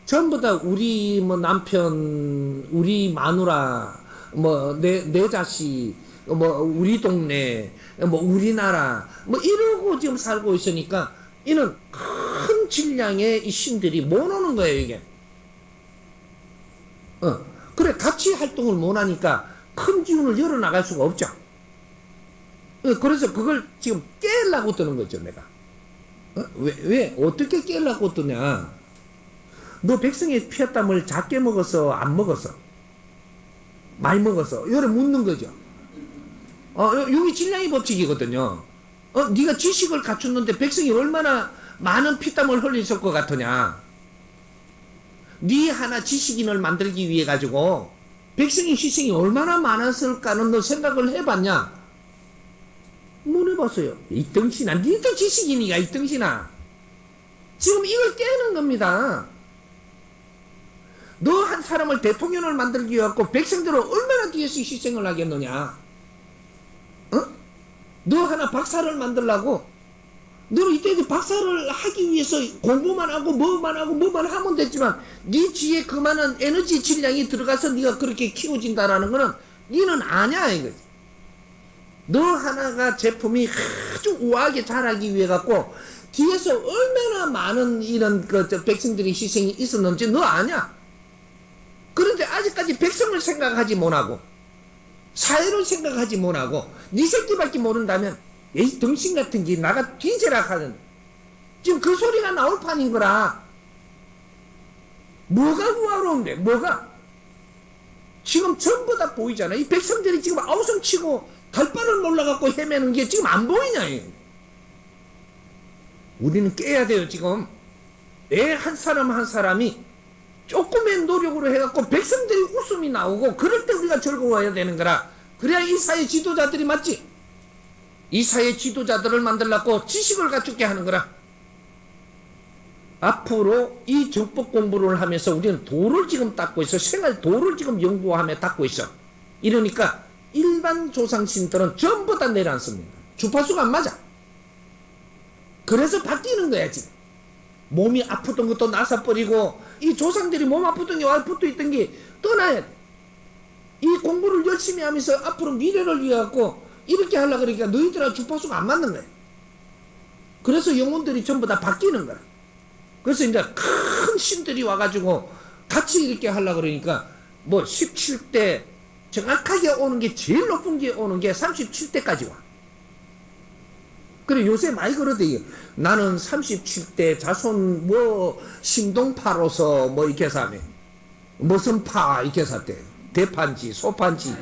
전부 다 우리 뭐 남편, 우리 마누라, 뭐 내 자식, 뭐 우리 동네, 뭐 우리나라, 뭐 이러고 지금 살고 있으니까 이는 큰 질량의 이 신들이 못 오는 거예요 이게. 그래 같이 활동을 못 하니까 큰 기운을 열어 나갈 수가 없죠. 그래서 그걸 지금 깨려고 뜨는 거죠 내가. 왜 어떻게 깨려고 뜨냐? 너 백성의 피었땀을 작게 먹어서 안 먹어서 많이 먹어서 이래 묻는 거죠. 여기 질량의 법칙이거든요. 네가 지식을 갖췄는데 백성이 얼마나 많은 피땀을 흘렸을 것 같으냐? 네 하나 지식인을 만들기 위해 가지고 백성의 희생이 얼마나 많았을까는 너 생각을 해봤냐? 못 해봤어요. 이 덩신아, 니도 지식인이야 이 덩신아. 지금 이걸 깨는 겁니다. 너 한 사람을 대통령을 만들기 위해 갖고 백성들은 얼마나 뒤에서 희생을 하겠느냐? 너 하나 박사를 만들라고? 너는 이때 박사를 하기 위해서 공부만 하고 뭐만 하면 됐지만 네 뒤에 그 많은 에너지 질량이 들어가서 네가 그렇게 키워진다라는 거는 니는 아냐 이거지. 너 하나가 제품이 아주 우아하게 자라기 위해 갖고 뒤에서 얼마나 많은 이런 백성들의 희생이 있었는지 너 아냐? 그런데 아직까지 백성을 생각하지 못하고 사회를 생각하지 못하고 네 새끼밖에 모른다면 이 덩신 같은 게 나가 뒤지라 하는 지금 그 소리가 나올 판인 거라. 뭐가 우아로운데 뭐가? 지금 전부 다 보이잖아. 이 백성들이 지금 아우성치고 갈바를 몰라갖고 헤매는 게 지금 안 보이냐. 우리는 깨야 돼요 지금. 내 한 사람 한 사람이 조금의 노력으로 해갖고 백성들이 웃음이 나오고 그럴 때 우리가 즐거워야 되는 거라. 그래야 이 사회 지도자들이 맞지. 이 사회 지도자들을 만들려고 지식을 갖추게 하는 거라. 앞으로 이 정법 공부를 하면서 우리는 도를 지금 닦고 있어. 생활 도를 지금 연구하며 닦고 있어. 이러니까 일반 조상신들은 전부 다 내려앉습니다. 주파수가 안 맞아. 그래서 바뀌는 거야 지금. 몸이 아프던 것도 나서버리고 이 조상들이 몸 아프던 게 와 붙어있던 게 떠나야 돼. 이 공부를 열심히 하면서 앞으로 미래를 위해 갖고 이렇게 하려고 그러니까 너희들하고 주파수가 안 맞는 거야. 그래서 영혼들이 전부 다 바뀌는 거야. 그래서 이제 큰 신들이 와가지고 같이 이렇게 하려고 그러니까 뭐 17대 정확하게 오는 게 제일 높은 게 오는 게 37대까지 와. 그래 요새 많이 그러대. 나는 37대 자손 뭐 신동파로서 뭐 이렇게 사네. 무슨 파 이렇게 샀대. 대판지 소판지.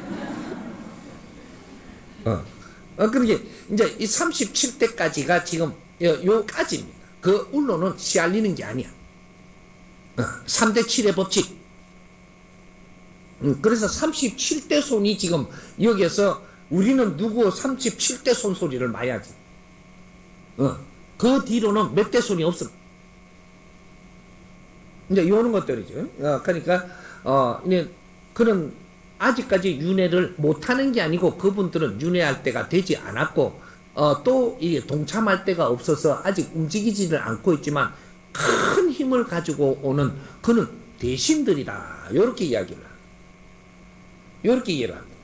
그러게 이제 이 37대까지가 지금 요까지입니다. 그 울로는 씨알리는 게 아니야. 3대 7의 법칙. 그래서 37대 손이 지금 여기에서 우리는 누구 37대 손 소리를 마야지. 그 뒤로는 몇 대 손이 없어. 이제 요런 것들이죠. 그러니까 이제 그런 아직까지 윤회를 못하는 게 아니고 그분들은 윤회할 때가 되지 않았고 또 이게 동참할 때가 없어서 아직 움직이지를 않고 있지만 큰 힘을 가지고 오는 그는 대신들이다. 요렇게 이야기를 요렇게 이해를 합니다.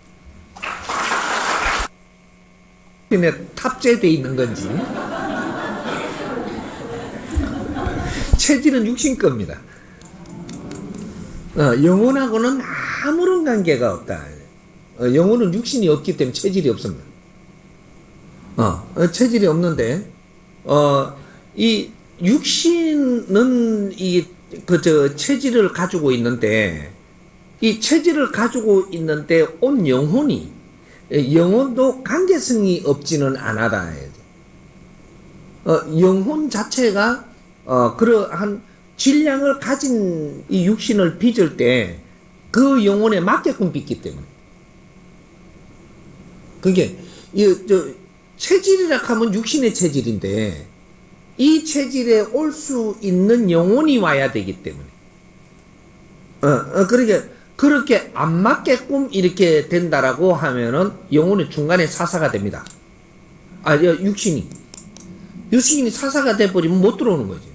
근데 탑재되어 있는 건지 체질은 육신 겁니다. 영혼하고는 아무런 관계가 없다. 영혼은 육신이 없기 때문에 체질이 없습니다. 체질이 없는데 이 육신은 체질을 가지고 있는데 이 체질을 가지고 있는데 온 영혼이 영혼도 관계성이 없지는 않아다. 영혼 자체가 그러한 질량을 가진 이 육신을 빚을 때 그 영혼에 맞게끔 빚기 때문에 그게 체질이라 하면 육신의 체질인데 이 체질에 올 수 있는 영혼이 와야 되기 때문에 그렇게 안 맞게끔 이렇게 된다라고 하면은 영혼이 중간에 사사가 됩니다. 육신이 사사가 돼버리면 못 들어오는 거지.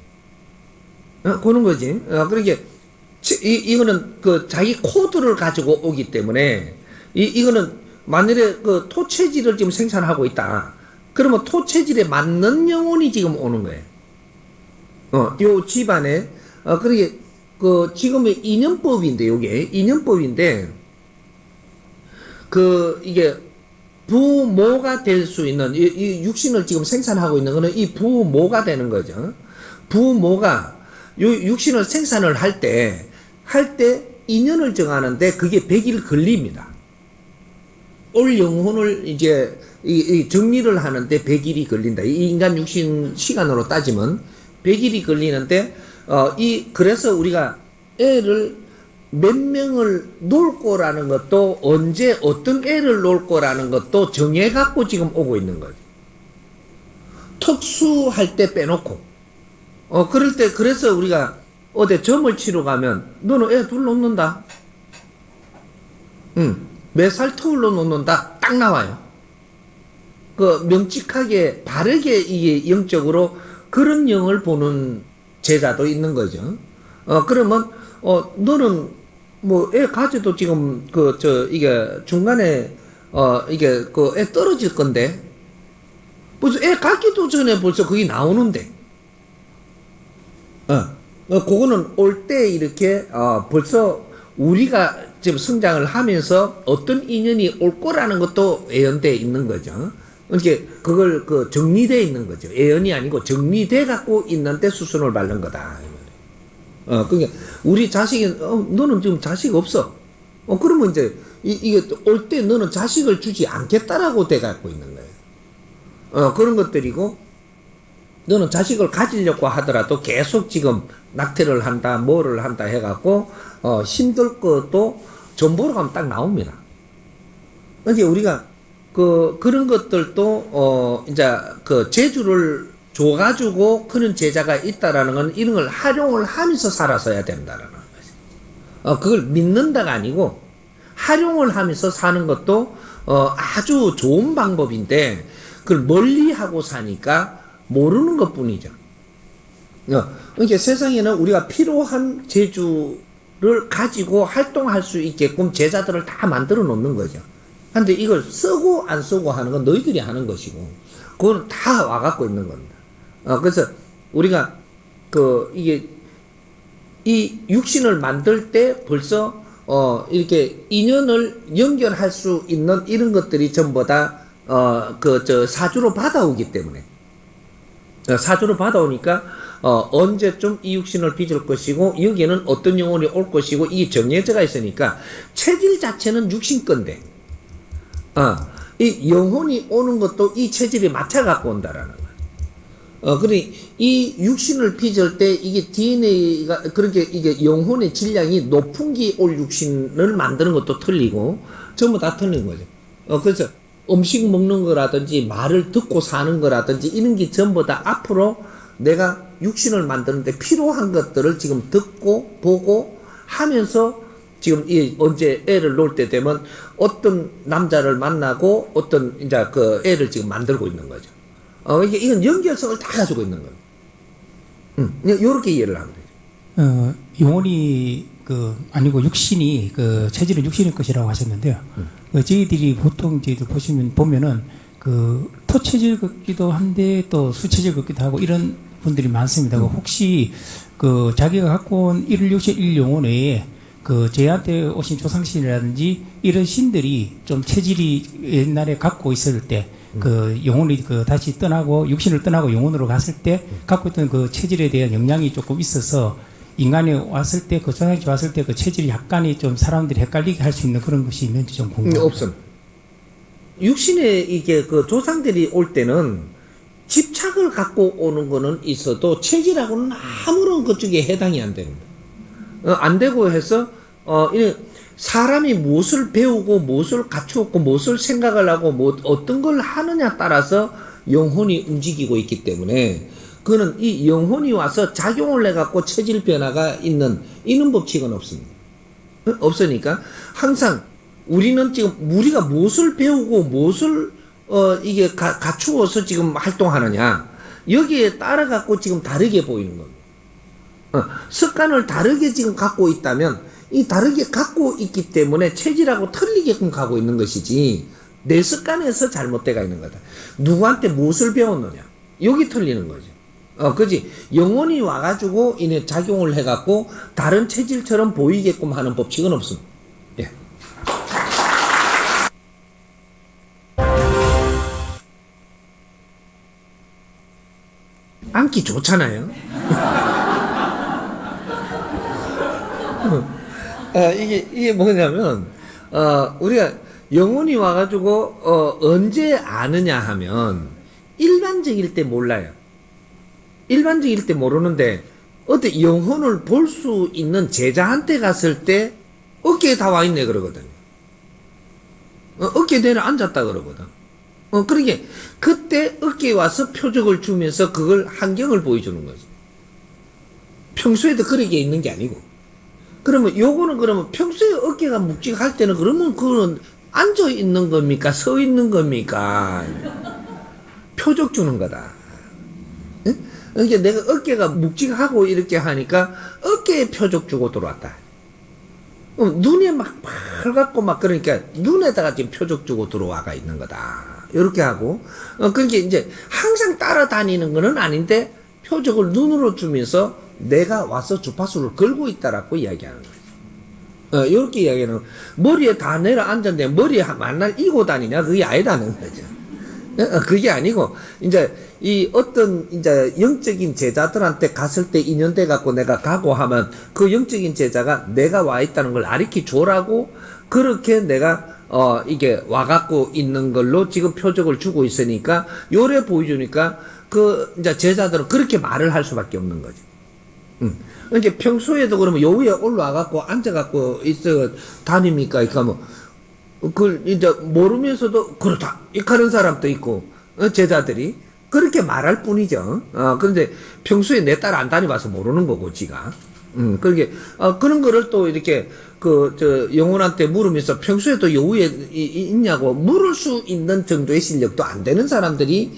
그런 거지. 그러니까 이거는 그 자기 코드를 가지고 오기 때문에 이거는 만일에 그 토체질을 지금 생산하고 있다. 그러면 토체질에 맞는 영혼이 지금 오는 거예요. 요 집안에 그러게 그 지금의 인연법인데 요게 인연법인데 그 이게 부모가 될 수 있는 이 육신을 지금 생산하고 있는 거는 이 부모가 되는 거죠. 부모가 요 육신을 생산을 할 때 인연을 정하는데 그게 100일 걸립니다. 올 영혼을 이제 정리를 하는데 100일이 걸린다. 이 인간 육신 시간으로 따지면 100일이 걸리는데 그래서 우리가 애를 몇 명을 놓을 거라는 것도 언제 어떤 애를 놓을 거라는 것도 정해갖고 지금 오고 있는 거죠. 특수할 때 빼놓고 그럴 때 그래서 우리가 어디 점을 치러 가면 너는 애 둘 놓는다. 몇 살 터울로 놓는다. 딱 나와요. 그 명직하게 바르게 이게 영적으로 그런 영을 보는 제자도 있는 거죠. 그러면 너는 뭐 애 가져도 지금 이게 중간에 이게 그 애 떨어질 건데 벌써 애 갖기도 전에 벌써 그게 나오는데 그거는 올 때 이렇게 벌써 우리가 지금 성장을 하면서 어떤 인연이 올 거라는 것도 예언되어 있는 거죠. 이렇게 그걸 정리되어 있는 거죠. 예언이 아니고 정리돼 갖고 있는데 수순을 밟는 거다. 그러니까 우리 자식이 너는 지금 자식 없어. 그러면 이제 이게 올 때 너는 자식을 주지 않겠다라고 돼 갖고 있는 거예요. 그런 것들이고 너는 자식을 가지려고 하더라도 계속 지금 낙태를 한다, 뭐를 한다 해갖고 힘들 것도 전보로 가면 딱 나옵니다. 이제 우리가 그런 것들도 이제 그 재주를 줘가지고 그런 제자가 있다라는 건 이런 걸 활용을 하면서 살아서야 된다라는 거지. 그걸 믿는다가 아니고 활용을 하면서 사는 것도 아주 좋은 방법인데 그걸 멀리하고 사니까 모르는 것 뿐이죠. 그러니까 세상에는 우리가 필요한 재주를 가지고 활동할 수 있게끔 제자들을 다 만들어 놓는 거죠. 근데 이걸 쓰고 안 쓰고 하는 건 너희들이 하는 것이고, 그건 다 와갖고 있는 겁니다. 그래서 우리가 이 육신을 만들 때 벌써 이렇게 인연을 연결할 수 있는 이런 것들이 전부 다 사주로 받아오기 때문에, 사주로 받아오니까 언제쯤 이 육신을 빚을 것이고 여기에는 어떤 영혼이 올 것이고 이게 정해져가 있으니까 체질 자체는 육신 건데 이 영혼이 오는 것도 이 체질에 맞춰 갖고 온다라는 거예요. 그러니 이 육신을 빚을 때 이게 DNA가 그렇게 이게 영혼의 질량이 높은 게 올 육신을 만드는 것도 틀리고 전부 다 틀린 거죠. 그래서 음식 먹는 거라든지 말을 듣고 사는 거라든지 이런 게 전부 다 앞으로 내가 육신을 만드는데 필요한 것들을 지금 듣고 보고 하면서 지금 언제 애를 놓을 때 되면 어떤 남자를 만나고 어떤 이제 그 애를 지금 만들고 있는 거죠. 이건 연결성을 다 가지고 있는 거예요. 요렇게 이해를 하면 되죠. 영혼이 아니고 육신이 체질은 육신의 것이라고 하셨는데요. 저희들이 보통 보면은 토체질 같기도 한데 또 수체질 같기도 하고 이런 분들이 많습니다. 혹시 자기가 갖고 온 1육신 1영혼 외에 저희한테 오신 조상신이라든지 이런 신들이 좀 체질이 옛날에 갖고 있을 때 영혼이 다시 떠나고 육신을 떠나고 영혼으로 갔을 때 갖고 있던 체질에 대한 영향이 조금 있어서 인간이 왔을 때, 그 조상이 왔을 때 그 체질이 약간이 좀 사람들이 헷갈리게 할 수 있는 그런 것이 있는지 좀 궁금합니다. 없습니다. 육신에 이게 그 조상들이 올 때는 집착을 갖고 오는 거는 있어도 체질하고는 아무런 그쪽에 해당이 안 됩니다. 안 되고 해서, 사람이 무엇을 배우고, 무엇을 갖추었고, 무엇을 생각을 하고, 뭐, 어떤 걸 하느냐 따라서 영혼이 움직이고 있기 때문에, 그거는 이 영혼이 와서 작용을 해갖고 체질 변화가 이런 법칙은 없습니다. 없으니까, 항상, 우리는 지금, 우리가 무엇을 배우고, 무엇을, 이게 갖추어서 지금 활동하느냐, 여기에 따라갖고 지금 다르게 보이는 겁니다. 습관을 다르게 지금 갖고 있다면, 이 다르게 갖고 있기 때문에 체질하고 틀리게끔 가고 있는 것이지 내 습관에서 잘못돼가 있는 거다. 누구한테 무엇을 배웠느냐 여기 틀리는 거죠. 그지? 영혼이 와가지고 이내 작용을 해갖고 다른 체질처럼 보이게끔 하는 법칙은 없습니다. 예. 앉기 좋잖아요. 이게 뭐냐면, 우리가 영혼이 와가지고, 언제 아느냐 하면, 일반적일 때 몰라요. 일반적일 때 모르는데, 어때, 영혼을 볼 수 있는 제자한테 갔을 때, 어깨에 다 와 있네, 그러거든요. 어깨에 내려 앉았다, 그러거든. 그러니까, 그때 어깨에 와서 표적을 주면서 그걸 환경을 보여주는 거지. 평소에도 그렇게 있는 게 아니고. 그러면 요거는 그러면 평소에 어깨가 묵직할 때는 그러면 그건 앉아 있는 겁니까? 서 있는 겁니까? 표적 주는 거다. 응? 그러니까 내가 어깨가 묵직하고 이렇게 하니까 어깨에 표적 주고 들어왔다. 눈에 막 빨갛고 막 그러니까 눈에다가 지금 표적 주고 들어와가 있는 거다. 이렇게 하고 그러니까 이제 항상 따라다니는 거는 아닌데 표적을 눈으로 주면서 내가 와서 주파수를 걸고 있다라고 이야기하는 거예요. 이렇게 이야기하는 거예요. 머리에 다 내려 앉았는데 머리에 만날 이고 다니냐? 그게 아니라는 거죠. 그게 아니고, 이제, 이 어떤, 이제, 영적인 제자들한테 갔을 때 인연돼 갖고 내가 가고 하면 그 영적인 제자가 내가 와 있다는 걸 가르쳐 줘라고 그렇게 내가, 이게 와갖고 있는 걸로 지금 표적을 주고 있으니까 요래 보여주니까 그, 이제 제자들은 그렇게 말을 할 수밖에 없는 거죠. 이제 평소에도 그러면 요 위에 올라와갖고 앉아갖고 있어 다닙니까? 이렇게 하면, 그걸 이제 모르면서도 그렇다. 이렇게 하는 사람도 있고, 제자들이. 그렇게 말할 뿐이죠. 근데 평소에 내 딸 안 다녀봐서 모르는 거고, 지가. 그렇게, 그런 거를 또 이렇게, 영혼한테 물으면서 평소에도 요 위에 있냐고 물을 수 있는 정도의 실력도 안 되는 사람들이,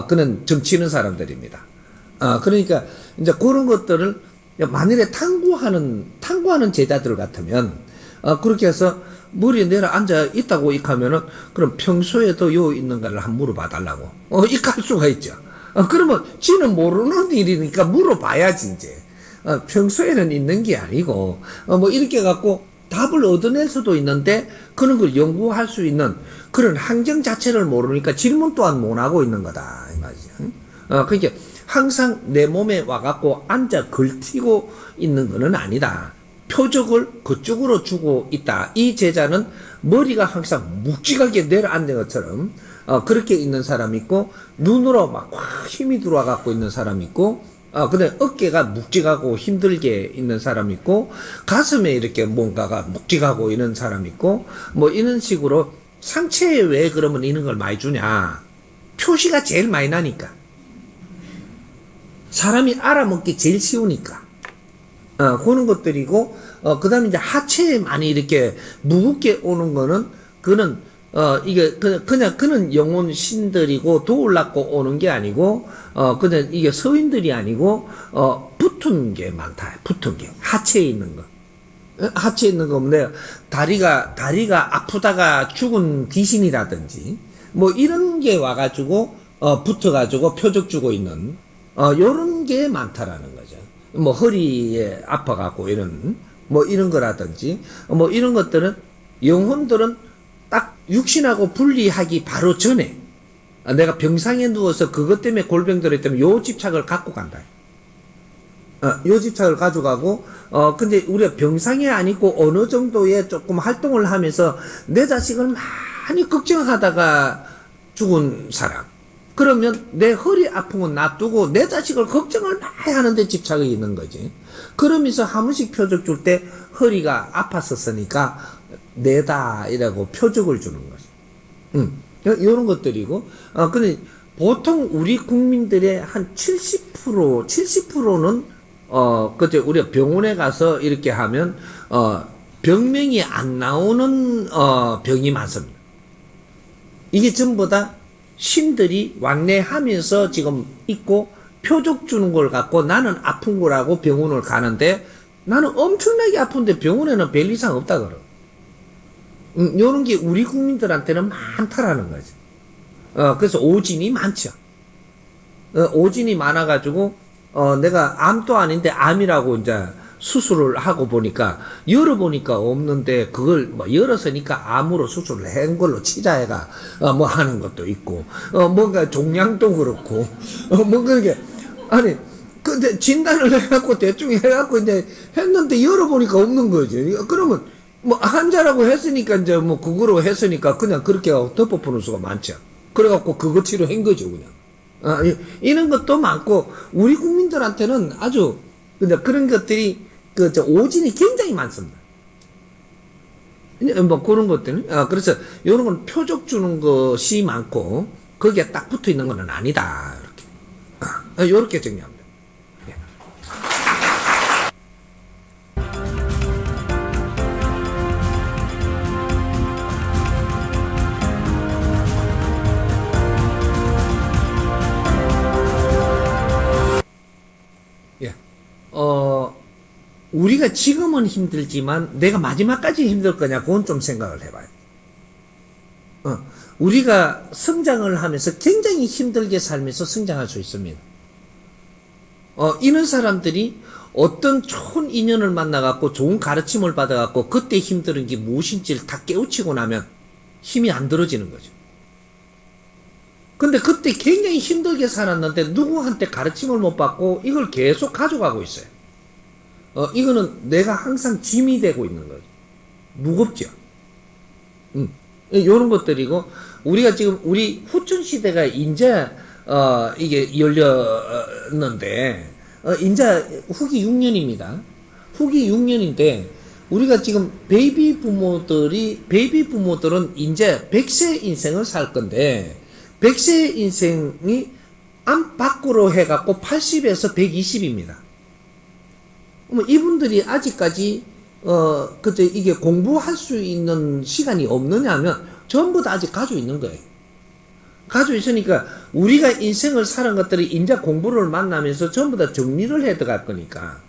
그는 점치는 사람들입니다. 그러니까, 이제 그런 것들을 만일에 탐구하는 제자들 같으면, 그렇게 해서 머리에 내려 앉아 있다고 하면은, 그럼 평소에도 요 있는 거를 한번 물어봐 달라고. 이렇게 할 수가 있죠. 그러면 지는 모르는 일이니까 물어봐야지, 이제. 평소에는 있는 게 아니고, 뭐 이렇게 갖고 답을 얻어낼 수도 있는데, 그런 걸 연구할 수 있는 그런 환경 자체를 모르니까 질문 또한 못 하고 있는 거다. 이 말이죠. 그러니까, 항상 내 몸에 와갖고 앉아 걸티고 있는 거는 아니다. 표적을 그쪽으로 주고 있다. 이 제자는 머리가 항상 묵직하게 내려앉는 것처럼 그렇게 있는 사람이 있고 눈으로 막 확 힘이 들어와갖고 있는 사람이 있고 근데 어깨가 묵직하고 힘들게 있는 사람이 있고 가슴에 이렇게 뭔가가 묵직하고 있는 사람이 있고 뭐 이런 식으로 상체에 왜 그러면 이런 걸 많이 주냐. 표시가 제일 많이 나니까. 사람이 알아먹기 제일 쉬우니까. 그런 것들이고, 그 다음에 이제 하체에 많이 이렇게 무겁게 오는 거는, 그는, 이게, 그냥, 그는 영혼 신들이고 도울라고 오는 게 아니고, 그냥 이게 서인들이 아니고, 붙은 게 많다. 붙은 게. 하체에 있는 거. 하체에 있는 거, 뭐, 다리가 아프다가 죽은 귀신이라든지, 뭐 이런 게 와가지고, 붙어가지고 표적 주고 있는, 요런 게 많다라는 거죠. 뭐, 허리에 아파갖고, 뭐, 이런 거라든지, 뭐, 이런 것들은, 영혼들은 딱 육신하고 분리하기 바로 전에, 내가 병상에 누워서 그것 때문에 골병 들었다면 요 집착을 갖고 간다. 요 집착을 가져가고, 근데 우리가 병상에 안 있고 어느 정도의 조금 활동을 하면서 내 자식을 많이 걱정하다가 죽은 사람. 그러면 내 허리 아픈 건 놔두고 내 자식을 걱정을 많이 하는데 집착이 있는 거지. 그러면서 한 번씩 표적 줄 때 허리가 아팠었으니까 내다 이라고 표적을 주는 거지. 이런 것들이고, 근데 보통 우리 국민들의 한 70%는 그때 우리가 병원에 가서 이렇게 하면, 병명이 안 나오는, 병이 많습니다. 이게 전부 다 신들이 왕래하면서 지금 있고, 표적 주는 걸 갖고 나는 아픈 거라고 병원을 가는데, 나는 엄청나게 아픈데 병원에는 별 이상 없다 그러. 요런 게 우리 국민들한테는 많다라는 거지. 그래서 오진이 많죠. 오진이 많아가지고, 내가 암도 아닌데 암이라고 이제 수술을 하고 보니까, 열어보니까 없는데, 그걸 뭐 열었으니까 암으로 수술을 한 걸로 치자해가, 뭐 하는 것도 있고, 뭔가 종양도 그렇고, 뭔가 이게, 아니, 근데 진단을 해갖고 대충 해갖고 이제 했는데 열어보니까 없는 거지. 그러면, 뭐 환자라고 했으니까 이제 뭐 그거로 했으니까 그냥 그렇게 덮어푸는 수가 많죠. 그래갖고 그거 치료한 거죠, 그냥. 이런 것도 많고, 우리 국민들한테는 아주, 근데 그런 것들이, 오진이 굉장히 많습니다. 뭐 그런 것들은, 그래서 이런 건 표적 주는 것이 많고, 거기에 딱 붙어 있는 건 아니다. 이렇게. 요렇게 정리합니다. 우리가 지금은 힘들지만 내가 마지막까지 힘들 거냐, 그건 좀 생각을 해봐요. 우리가 성장을 하면서 굉장히 힘들게 살면서 성장할 수 있습니다. 이런 사람들이 어떤 좋은 인연을 만나갖고 좋은 가르침을 받아갖고 그때 힘든 게 무엇인지를 다 깨우치고 나면 힘이 안 들어지는 거죠. 근데 그때 굉장히 힘들게 살았는데 누구한테 가르침을 못 받고 이걸 계속 가져가고 있어요. 이거는 내가 항상 짐이 되고 있는 거죠. 무겁죠. 요런 것들이고, 우리가 지금, 우리 후천시대가 이제, 이게 열렸는데, 이제 후기 6년입니다. 후기 6년인데, 우리가 지금 베이비 부모들은 이제 100세 인생을 살 건데, 100세 인생이 암 밖으로 해갖고 80에서 120입니다. 이분들이 아직까지, 그때 이게 공부할 수 있는 시간이 없느냐면, 전부 다 아직 가지고 있는 거예요. 가지고 있으니까, 우리가 인생을 사는 것들이 이제 공부를 만나면서 전부 다 정리를 해 들어갈 거니까,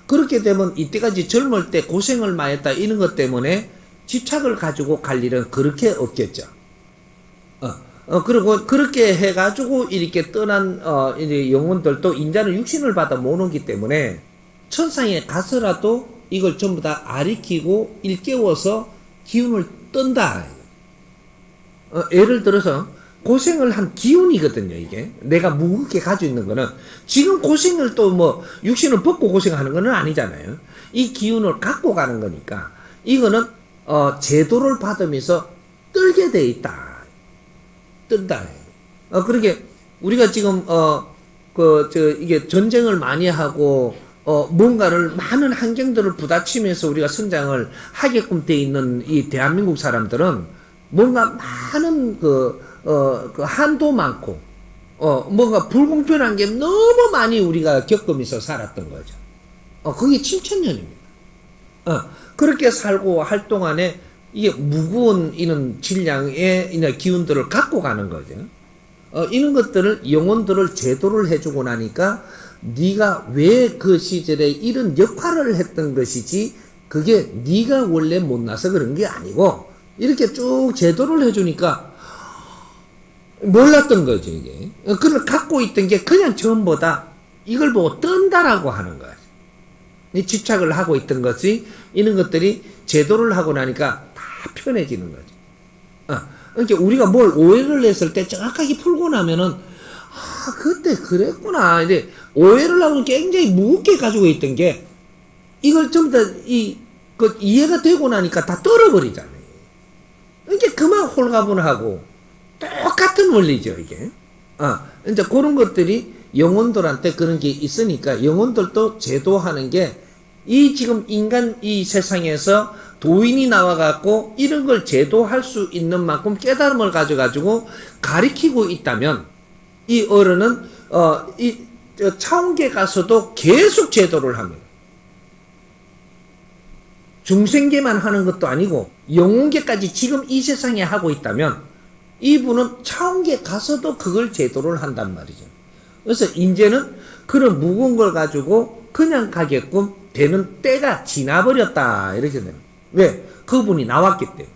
그렇게 되면 이때까지 젊을 때 고생을 많이 했다, 이런 것 때문에 집착을 가지고 갈 일은 그렇게 없겠죠. 그리고 그렇게 해가지고 이렇게 떠난, 이제 영혼들도 인자는 육신을 받아 못 오기 때문에, 천상에 가서라도 이걸 전부 다 아리키고 일깨워서 기운을 뜬다. 예를 들어서 고생을 한 기운이거든요, 이게. 내가 무겁게 가지고 있는 거는. 지금 고생을 또 뭐 육신을 벗고 고생하는 거는 아니잖아요. 이 기운을 갖고 가는 거니까. 이거는 제도를 받으면서 떨게 돼 있다. 뜬다. 그러게 우리가 지금 이게 전쟁을 많이 하고 뭔가를 많은 환경들을 부딪히면서 우리가 성장을 하게끔 돼 있는 이 대한민국 사람들은 뭔가 많은 한도 많고, 뭔가 불공평한 게 너무 많이 우리가 겪으면서 살았던 거죠. 그게 7,000년입니다. 그렇게 살고 할 동안에 이게 무거운 이런 질량의 이런 기운들을 갖고 가는 거죠. 이런 것들을, 영혼들을 제도를 해주고 나니까 네가 왜 그 시절에 이런 역할을 했던 것이지, 그게 네가 원래 못나서 그런 게 아니고, 이렇게 쭉 제도를 해주니까 몰랐던 거죠, 이게. 그걸 갖고 있던 게 그냥 전부 다 이걸 보고 뜬다라고 하는 거예요. 집착을 하고 있던 것이, 이런 것들이 제도를 하고 나니까 다 편해지는 거죠. 그러니까 우리가 뭘 오해를 했을 때 정확하게 풀고 나면은, 그때 그랬구나. 이제 오해를 하고 굉장히 무겁게 가지고 있던 게, 이걸 전부 다 이해가 되고 나니까 다 떨어버리잖아요. 이게 그만 홀가분하고, 똑같은 원리죠, 이게. 이제 그런 것들이 영혼들한테 그런 게 있으니까, 영혼들도 제도하는 게, 지금 인간 이 세상에서 도인이 나와갖고 이런 걸 제도할 수 있는 만큼 깨달음을 가져가지고 가리키고 있다면 이 어른은 차원계 가서도 계속 제도를 합니다. 중생계만 하는 것도 아니고 영혼계까지 지금 이 세상에 하고 있다면 이분은 차원계 가서도 그걸 제도를 한단 말이죠. 그래서 이제는 그런 무거운 걸 가지고 그냥 가게끔 되는 때가 지나버렸다 이렇게 됩니다. 왜? 그분이 나왔기 때문에.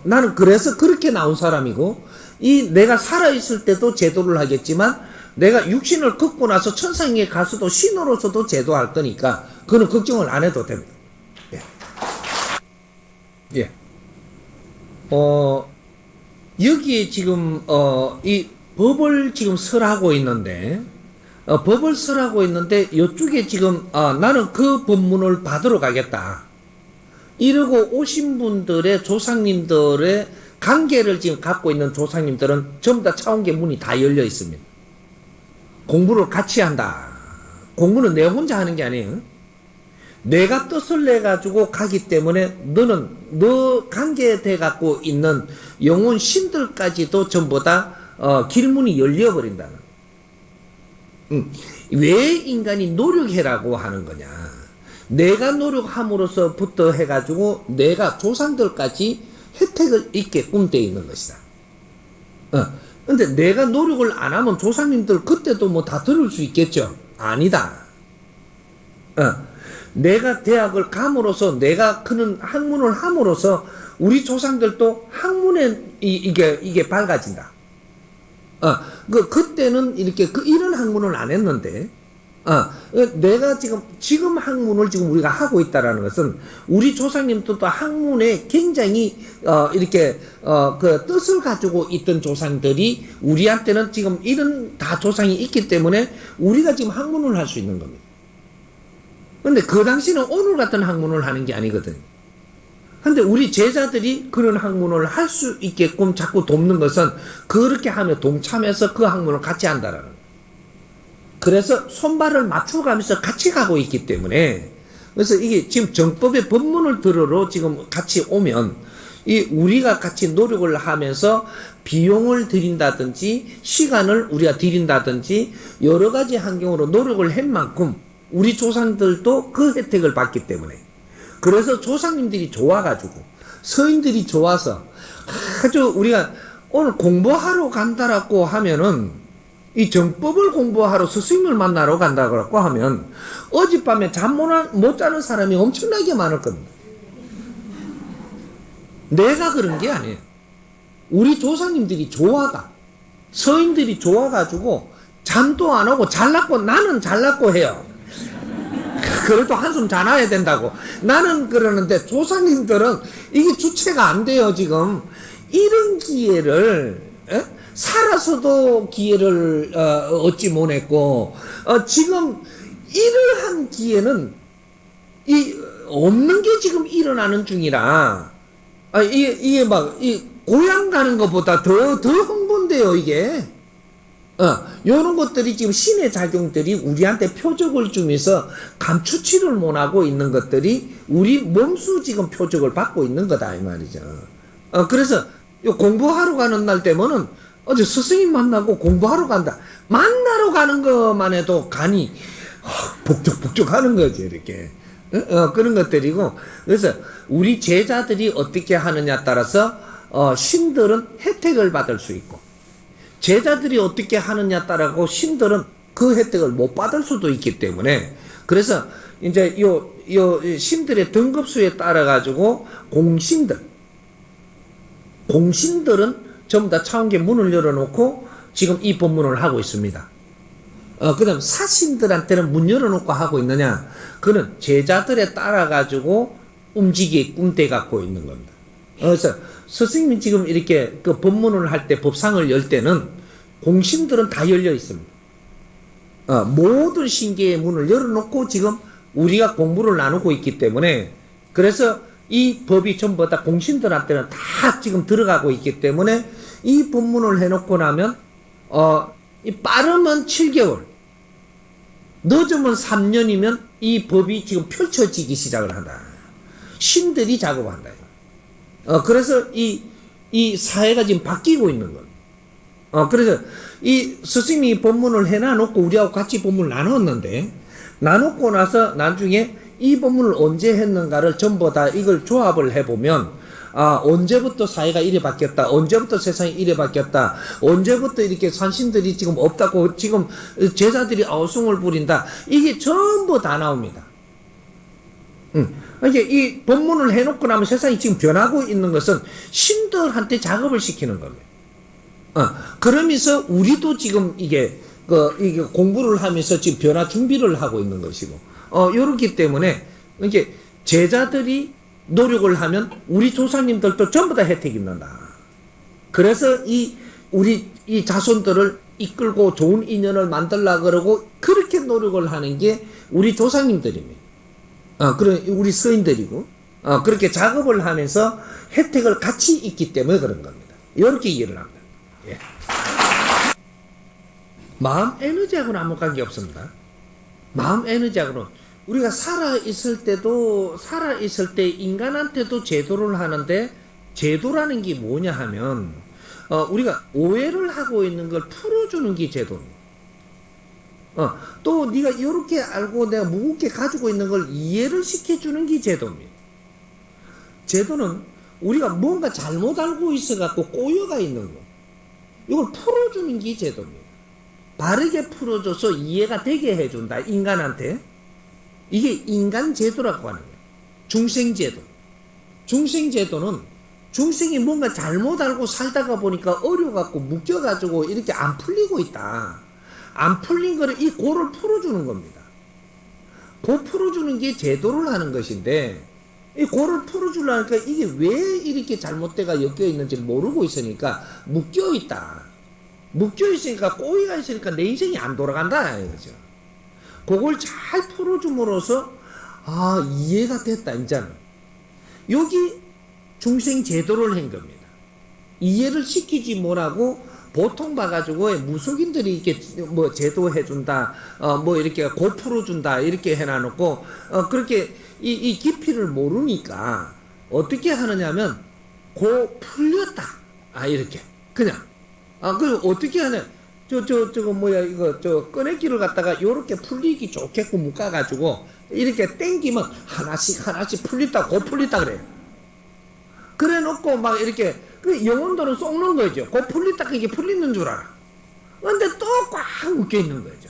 나는 그래서 그렇게 나온 사람이고 내가 살아있을 때도 제도를 하겠지만 내가 육신을 걷고 나서 천상에 가서도 신으로서도 제도할 거니까 그는 걱정을 안 해도 됩니다. 예. 여기에 지금 이 법을 지금 설하고 있는데 법을 설하고 있는데 이쪽에 지금 나는 그 법문을 받으러 가겠다 이러고 오신 분들의 조상님들의 관계를 지금 갖고 있는 조상님들은 전부 다 차원계 문이 다 열려 있습니다. 공부를 같이 한다. 공부는 내 혼자 하는 게 아니에요. 내가 뜻을 내가지고 가기 때문에 너는 너 관계돼 갖고 있는 영혼 신들까지도 전부 다 길문이 열려버린다는. 왜 인간이 노력해라고 하는 거냐. 내가 노력함으로써부터 해가지고 내가 조상들까지 혜택을 입게끔 되어 있는 것이다. 근데 내가 노력을 안 하면 조상님들 그때도 뭐 다 들을 수 있겠죠? 아니다. 내가 대학을 감으로써 내가 그런 학문을 함으로써 우리 조상들도 학문에 이게 밝아진다. 그때는 이렇게 이런 학문을 안 했는데, 내가 지금 학문을 지금 우리가 하고 있다라는 것은 우리 조상님들도 학문에 굉장히, 이렇게, 그 뜻을 가지고 있던 조상들이 우리한테는 지금 이런 다 조상이 있기 때문에 우리가 지금 학문을 할 수 있는 겁니다. 근데 그 당시는 오늘 같은 학문을 하는 게 아니거든. 근데 우리 제자들이 그런 학문을 할 수 있게끔 자꾸 돕는 것은 그렇게 하며 동참해서 그 학문을 같이 한다라는 거예요. 그래서 손발을 맞춰가면서 같이 가고 있기 때문에 그래서 이게 지금 정법의 법문을 들으러 지금 같이 오면 우리가 같이 노력을 하면서 비용을 들인다든지 시간을 우리가 들인다든지 여러 가지 환경으로 노력을 한 만큼 우리 조상들도 그 혜택을 받기 때문에 그래서 조상님들이 좋아가지고 서인들이 좋아서 아주 우리가 오늘 공부하러 간다라고 하면은 이 정법을 공부하러 스승님을 만나러 간다고 하면 어젯밤에 잠 못 자는 사람이 엄청나게 많을 겁니다. 내가 그런 게 아니에요. 우리 조상님들이 좋아가 서인들이 좋아가지고 잠도 안 오고 잘났고 나는 잘났고 해요. 그래도 한숨 자놔야 된다고. 나는 그러는데 조상님들은 이게 주체가 안 돼요, 지금. 이런 기회를, 살아서도 기회를, 얻지 못했고, 지금 이러한 기회는, 없는 게 지금 일어나는 중이라, 이게 막, 고향 가는 것보다 더 흥분돼요, 이게. 요런 것들이 지금 신의 작용들이 우리한테 표적을 주면서 감추지를 못하고 있는 것들이 우리 몸수 지금 표적을 받고 있는 거다, 이 말이죠. 그래서 요 공부하러 가는 날 되면은 어제 스승님 만나고 공부하러 간다. 만나러 가는 것만 해도 간이 복적복적 하는 거지, 이렇게. 그런 것들이고. 그래서 우리 제자들이 어떻게 하느냐 따라서, 신들은 혜택을 받을 수 있고, 제자들이 어떻게 하느냐 따라고 신들은 그 혜택을 못 받을 수도 있기 때문에 그래서 이제 요 신들의 등급수에 따라 가지고 공신들은 전부 다 차원계 문을 열어놓고 지금 이 법문을 하고 있습니다. 그 다음 사신들한테는 문 열어놓고 하고 있느냐? 그는 제자들에 따라 가지고 움직이게끔 돼 갖고 있는 겁니다. 그래서 스승님이 지금 이렇게 그 법문을 할 때 법상을 열 때는 공신들은 다 열려 있습니다. 모든 신계의 문을 열어놓고 지금 우리가 공부를 나누고 있기 때문에, 그래서 이 법이 전부 다 공신들한테는 다 지금 들어가고 있기 때문에 이 법문을 해놓고 나면 빠르면 7개월, 늦으면 3년이면 이 법이 지금 펼쳐지기 시작을 한다. 신들이 작업한다. 그래서 이 사회가 지금 바뀌고 있는 것. 그래서 이 스승이 법문을 해놔놓고 우리하고 같이 법문을 나눴는데, 나누고 나서 나중에 이 법문을 언제 했는가를 전부 다 이걸 조합을 해보면, 언제부터 사회가 이래 바뀌었다, 언제부터 세상이 이래 바뀌었다, 언제부터 이렇게 산신들이 지금 없다고 지금 제자들이 아우성을 부린다, 이게 전부 다 나옵니다. 이게 이 법문을 해놓고 나면 세상이 지금 변하고 있는 것은 신들한테 작업을 시키는 겁니다. 그러면서 우리도 지금 이게 공부를 하면서 지금 변화 준비를 하고 있는 것이고, 요렇기 때문에 이게 제자들이 노력을 하면 우리 조상님들도 전부 다 혜택이 있는다. 그래서 우리 자손들을 이끌고 좋은 인연을 만들려고 그러고 그렇게 노력을 하는 게 우리 조상님들입니다. 우리 서인들이고, 그렇게 작업을 하면서 혜택을 같이 있기 때문에 그런 겁니다. 이렇게 이해를 합니다. 예. 마음 에너지하고는 아무 관계 없습니다. 마음 에너지하고는 우리가 살아있을 때 인간한테도 제도를 하는데, 제도라는 게 뭐냐 하면, 우리가 오해를 하고 있는 걸 풀어주는 게 제도입니다. 또 네가 이렇게 알고 내가 무겁게 가지고 있는 걸 이해를 시켜주는 게 제도입니다. 제도는 우리가 뭔가 잘못 알고 있어갖고 꼬여가 있는 거, 이걸 풀어주는 게 제도입니다. 바르게 풀어줘서 이해가 되게 해준다, 인간한테. 이게 인간제도라고 하는 거예요. 중생제도. 중생제도는 중생이 뭔가 잘못 알고 살다가 보니까 어려워갖고 묶여가지고 이렇게 안 풀리고 있다. 안 풀린 거를 이 고를 풀어주는 겁니다. 고 풀어주는 게 제도를 하는 것인데, 이 고를 풀어주려니까 이게 왜 이렇게 잘못돼가 엮여있는지 모르고 있으니까 묶여있다. 묶여있으니까 꼬이가 있으니까 내 인생이 안 돌아간다, 이거죠. 그걸 잘 풀어줌으로써 이해가 됐다, 이제는. 여기 중생 제도를 한 겁니다. 이해를 시키지 뭐라고 보통 봐가지고 무속인들이 이렇게 뭐 제도해준다, 뭐 이렇게 고 풀어준다, 이렇게 해놔놓고, 그렇게 이 깊이를 모르니까 어떻게 하느냐면, 고 풀렸다. 이렇게. 그냥. 그리고 어떻게 하냐. 꺼내기를 갖다가 요렇게 풀리기 좋게끔 묶어가지고, 이렇게 땡기면 하나씩 풀렸다, 고 풀렸다 그래요. 그래 놓고 막 이렇게, 영혼들은 쏙는 거죠. 고 풀렸다, 이게 풀리는 줄 알아. 근데 또 꽉 묶여 있는 거죠.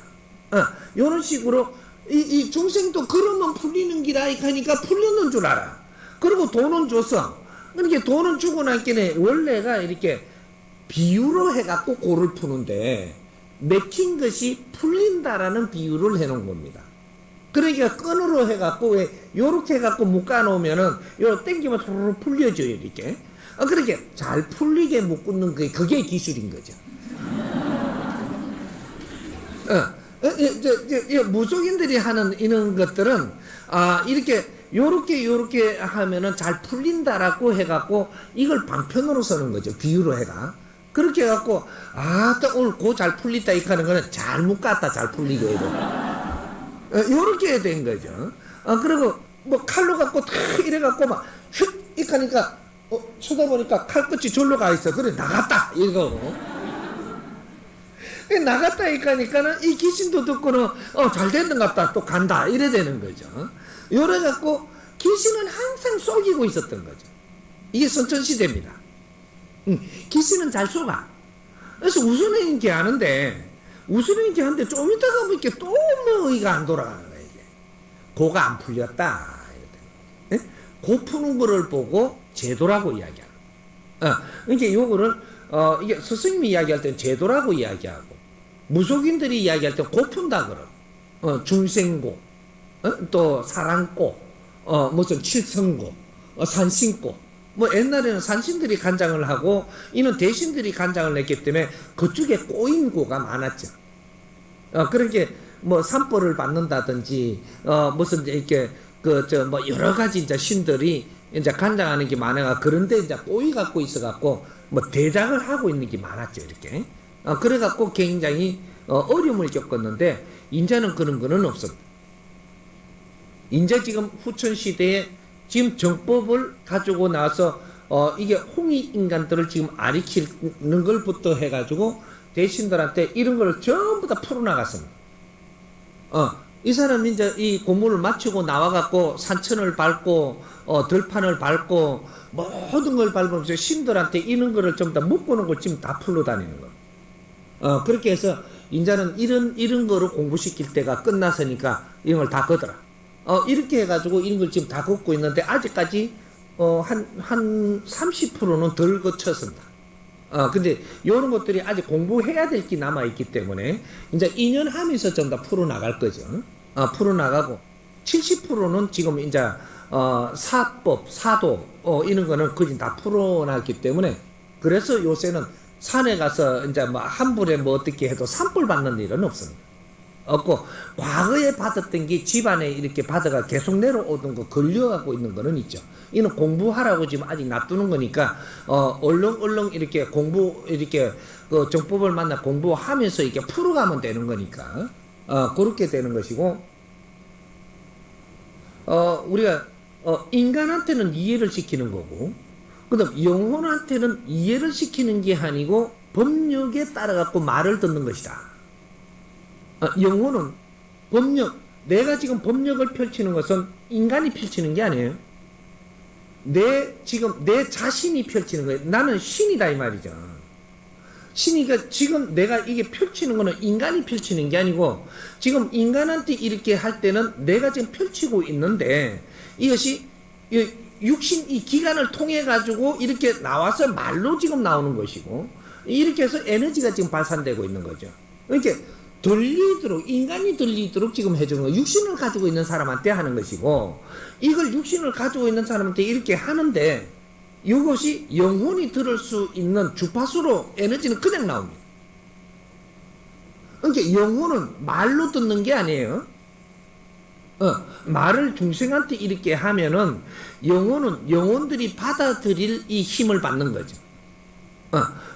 요런 식으로, 이 중생도 그러면 풀리는 기라, 하니까 풀리는 줄 알아. 그리고 돈은 줬어. 그러니까 돈은 주고 나니까 원래가 이렇게, 비유로 해갖고 고를 푸는데, 맥힌 것이 풀린다라는 비유를 해놓은 겁니다. 그러니까 끈으로 해갖고, 요렇게 해갖고 묶어놓으면은, 요 땡기면 도로로 풀려져요, 이렇게. 그렇게 잘 풀리게 묶는 그게 기술인 거죠. 무속인들이 하는 이런 것들은, 이렇게, 요렇게 하면은 잘 풀린다라고 해갖고, 이걸 방편으로 쓰는 거죠. 비유로 해가. 그렇게 해갖고, 또 오늘 고 잘 풀렸다, 이렇게 하는 거는 잘 묶었다, 잘 풀리게 해야 돼. 요렇게 된 거죠. 그리고, 뭐, 칼로 갖고 탁 이래갖고 막, 휙! 이렇게 하니까, 쳐다보니까 칼끝이 절로 가 있어. 그래, 나갔다! 이거. 나갔다, 이렇게 하니까는 이 귀신도 듣고는, 잘 됐는 것 같다. 또 간다. 이래 되는 거죠. 요래갖고, 귀신은 항상 속이고 있었던 거죠. 이게 선천시대입니다. 귀신은 잘 속아. 그래서 우선행기 하는데, 좀 이따가 뭐 이렇게 또 뭐이가 안 돌아가는 거야, 이게. 고가 안 풀렸다. 고 푸는 거를 보고 제도라고 이야기하는 거야. 이게 요거를, 이게 스승님이 이야기할 때는 제도라고 이야기하고, 무속인들이 이야기할 때는 고 푼다 그러. 중생고, 또 사랑고, 무슨 칠성고, 산신고, 뭐 옛날에는 산신들이 간장을 하고 이는 대신들이 간장을 냈기 때문에 그쪽에 꼬인 고가 많았죠. 그렇게 뭐 산벌을 받는다든지 무슨 이렇게 뭐 여러 가지 이제 신들이 이제 간장하는 게 많아가 그런데 이제 꼬이 갖고 있어 갖고 뭐 대작을 하고 있는 게 많았죠 이렇게. 그래 갖고 굉장히 어려움을 겪었는데 인자는 그런 거는 없습니다. 인자 지금 후천 시대에 지금 정법을 가지고 나서 이게 홍위 인간들을 지금 아리키는 걸부터 해가지고 대신들한테 이런 걸 전부 다 풀어나갔습니다. 이 사람이 이제 이 공부를 마치고 나와갖고 산천을 밟고 들판을 밟고 모든 걸 밟으면서 신들한테 이런 거를 전부 다 묶어놓은 걸 지금 다 풀러 다니는 거예요. 그렇게 해서 인자는 이런 거로 공부시킬 때가 끝났으니까 이런 걸 다 걷어라. 이렇게 해가지고 이런 걸 지금 다 걷고 있는데 아직까지 한 30%는 덜 거쳤습니다. 근데 이런 것들이 아직 공부해야 될 게 남아있기 때문에 이제 2년 하면서 전부 다 풀어나갈 거죠. 풀어나가고 70%는 지금 이제 사법, 사도 이런 거는 거의 다 풀어나기 때문에 그래서 요새는 산에 가서 이제 뭐 한불에 뭐 어떻게 해도 산불 받는 일은 없습니다. 없고 과거에 받았던 게 집안에 이렇게 받아가 계속 내려오던 거 걸려가고 있는 거는 있죠. 이는 공부하라고 지금 아직 놔두는 거니까 얼렁얼렁 이렇게 공부 이렇게 그 정법을 만나 공부하면서 이렇게 풀어가면 되는 거니까 그렇게 되는 것이고 우리가 인간한테는 이해를 시키는 거고 그다음 영혼한테는 이해를 시키는 게 아니고 법력에 따라 갖고 말을 듣는 것이다. 영혼은 법력, 내가 지금 법력을 펼치는 것은 인간이 펼치는 게 아니에요. 지금 내 자신이 펼치는 거예요. 나는 신이다 이 말이죠. 신이가 지금 내가 이게 펼치는 거는 인간이 펼치는 게 아니고 지금 인간한테 이렇게 할 때는 내가 지금 펼치고 있는데 이것이 육신 이 기관을 통해 가지고 이렇게 나와서 말로 지금 나오는 것이고 이렇게 해서 에너지가 지금 발산되고 있는 거죠. 이렇게 들리도록 인간이 들리도록 지금 해주는 거 육신을 가지고 있는 사람한테 하는 것이고 이걸 육신을 가지고 있는 사람한테 이렇게 하는데 이것이 영혼이 들을 수 있는 주파수로 에너지는 그냥 나옵니다. 그러니까 영혼은 말로 듣는 게 아니에요. 말을 중생한테 이렇게 하면은 영혼은 영혼들이 받아들일 이 힘을 받는 거죠.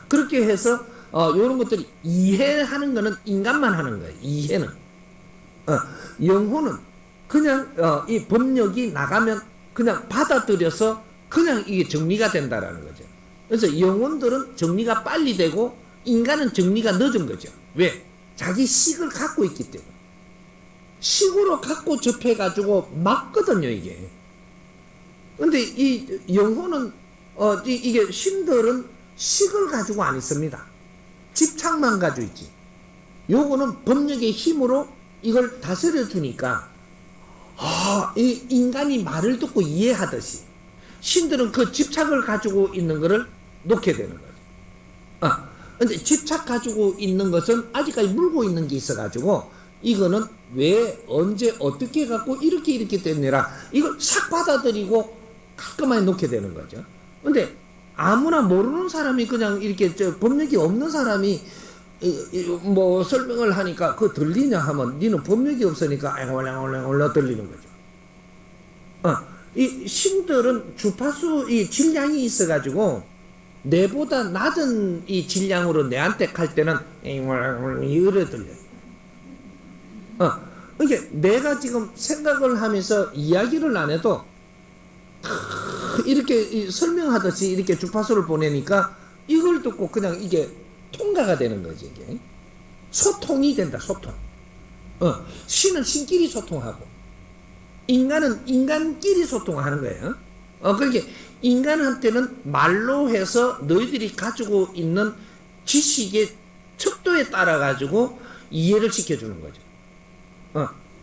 그렇게 해서 이런 것들이 이해하는 거는 인간만 하는 거예요. 이해는. 영혼은 그냥 이 법력이 나가면 그냥 받아들여서 그냥 이게 정리가 된다라는 거죠. 그래서 영혼들은 정리가 빨리 되고 인간은 정리가 늦은 거죠. 왜? 자기 식을 갖고 있기 때문에. 식으로 갖고 접해가지고 막거든요, 이게. 근데 이 영혼은, 이게 신들은 식을 가지고 안 있습니다. 집착만 가지고 있지. 요거는 법력의 힘으로 이걸 다스려 주니까, 이 인간이 말을 듣고 이해하듯이, 신들은 그 집착을 가지고 있는 거를 놓게 되는 거죠. 근데 집착 가지고 있는 것은 아직까지 물고 있는 게 있어가지고, 이거는 왜, 언제, 어떻게 해갖고 이렇게 됐느라, 이걸 싹 받아들이고 깔끔하게 놓게 되는 거죠. 근데 아무나 모르는 사람이 그냥 이렇게 법력이 없는 사람이 뭐 설명을 하니까 그거 들리냐 하면 니는 법력이 없으니까 앵올앵올앵올라 들리는 거죠. 이 신들은 주파수 이 질량이 있어가지고 내보다 낮은 이 질량으로 내한테 갈 때는 이래 들려요. 그러니까 내가 지금 생각을 하면서 이야기를 안 해도 이렇게 설명하듯이 이렇게 주파수를 보내니까 이걸 듣고 그냥 이게 통과가 되는 거지. 이게 소통이 된다. 소통. 신은 신끼리 소통하고 인간은 인간끼리 소통하는 거예요. 그러니까 인간한테는 말로 해서 너희들이 가지고 있는 지식의 척도에 따라 가지고 이해를 시켜주는 거죠.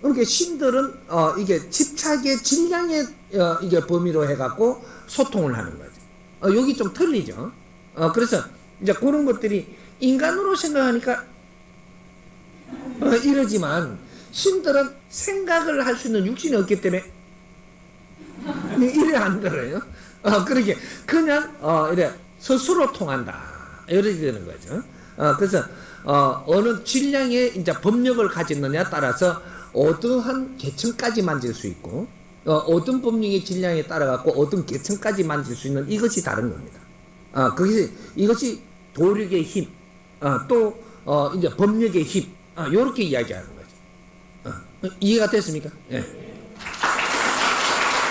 그러니까 신들은 이게 집착의 질량의 이게 범위로 해갖고 소통을 하는 거죠. 여기 좀 틀리죠. 그래서 이제 그런 것들이 인간으로 생각하니까 이러지만 신들은 생각을 할 수 있는 육신이 없기 때문에 이래 안 들어요. 그러게 그냥 이래 스스로 통한다 이렇게 되는 거죠. 그래서 어느 질량의 이제 법력을 가졌느냐에 따라서 어떠한 계층까지 만질 수 있고 어떤 법령의 질량에 따라 갖고 어떤 계층까지 만질 수 있는 이것이 다른 겁니다. 이것이 도력의 힘, 또 이제 법력의 힘, 요렇게 이야기하는 거죠. 이해가 됐습니까? 예.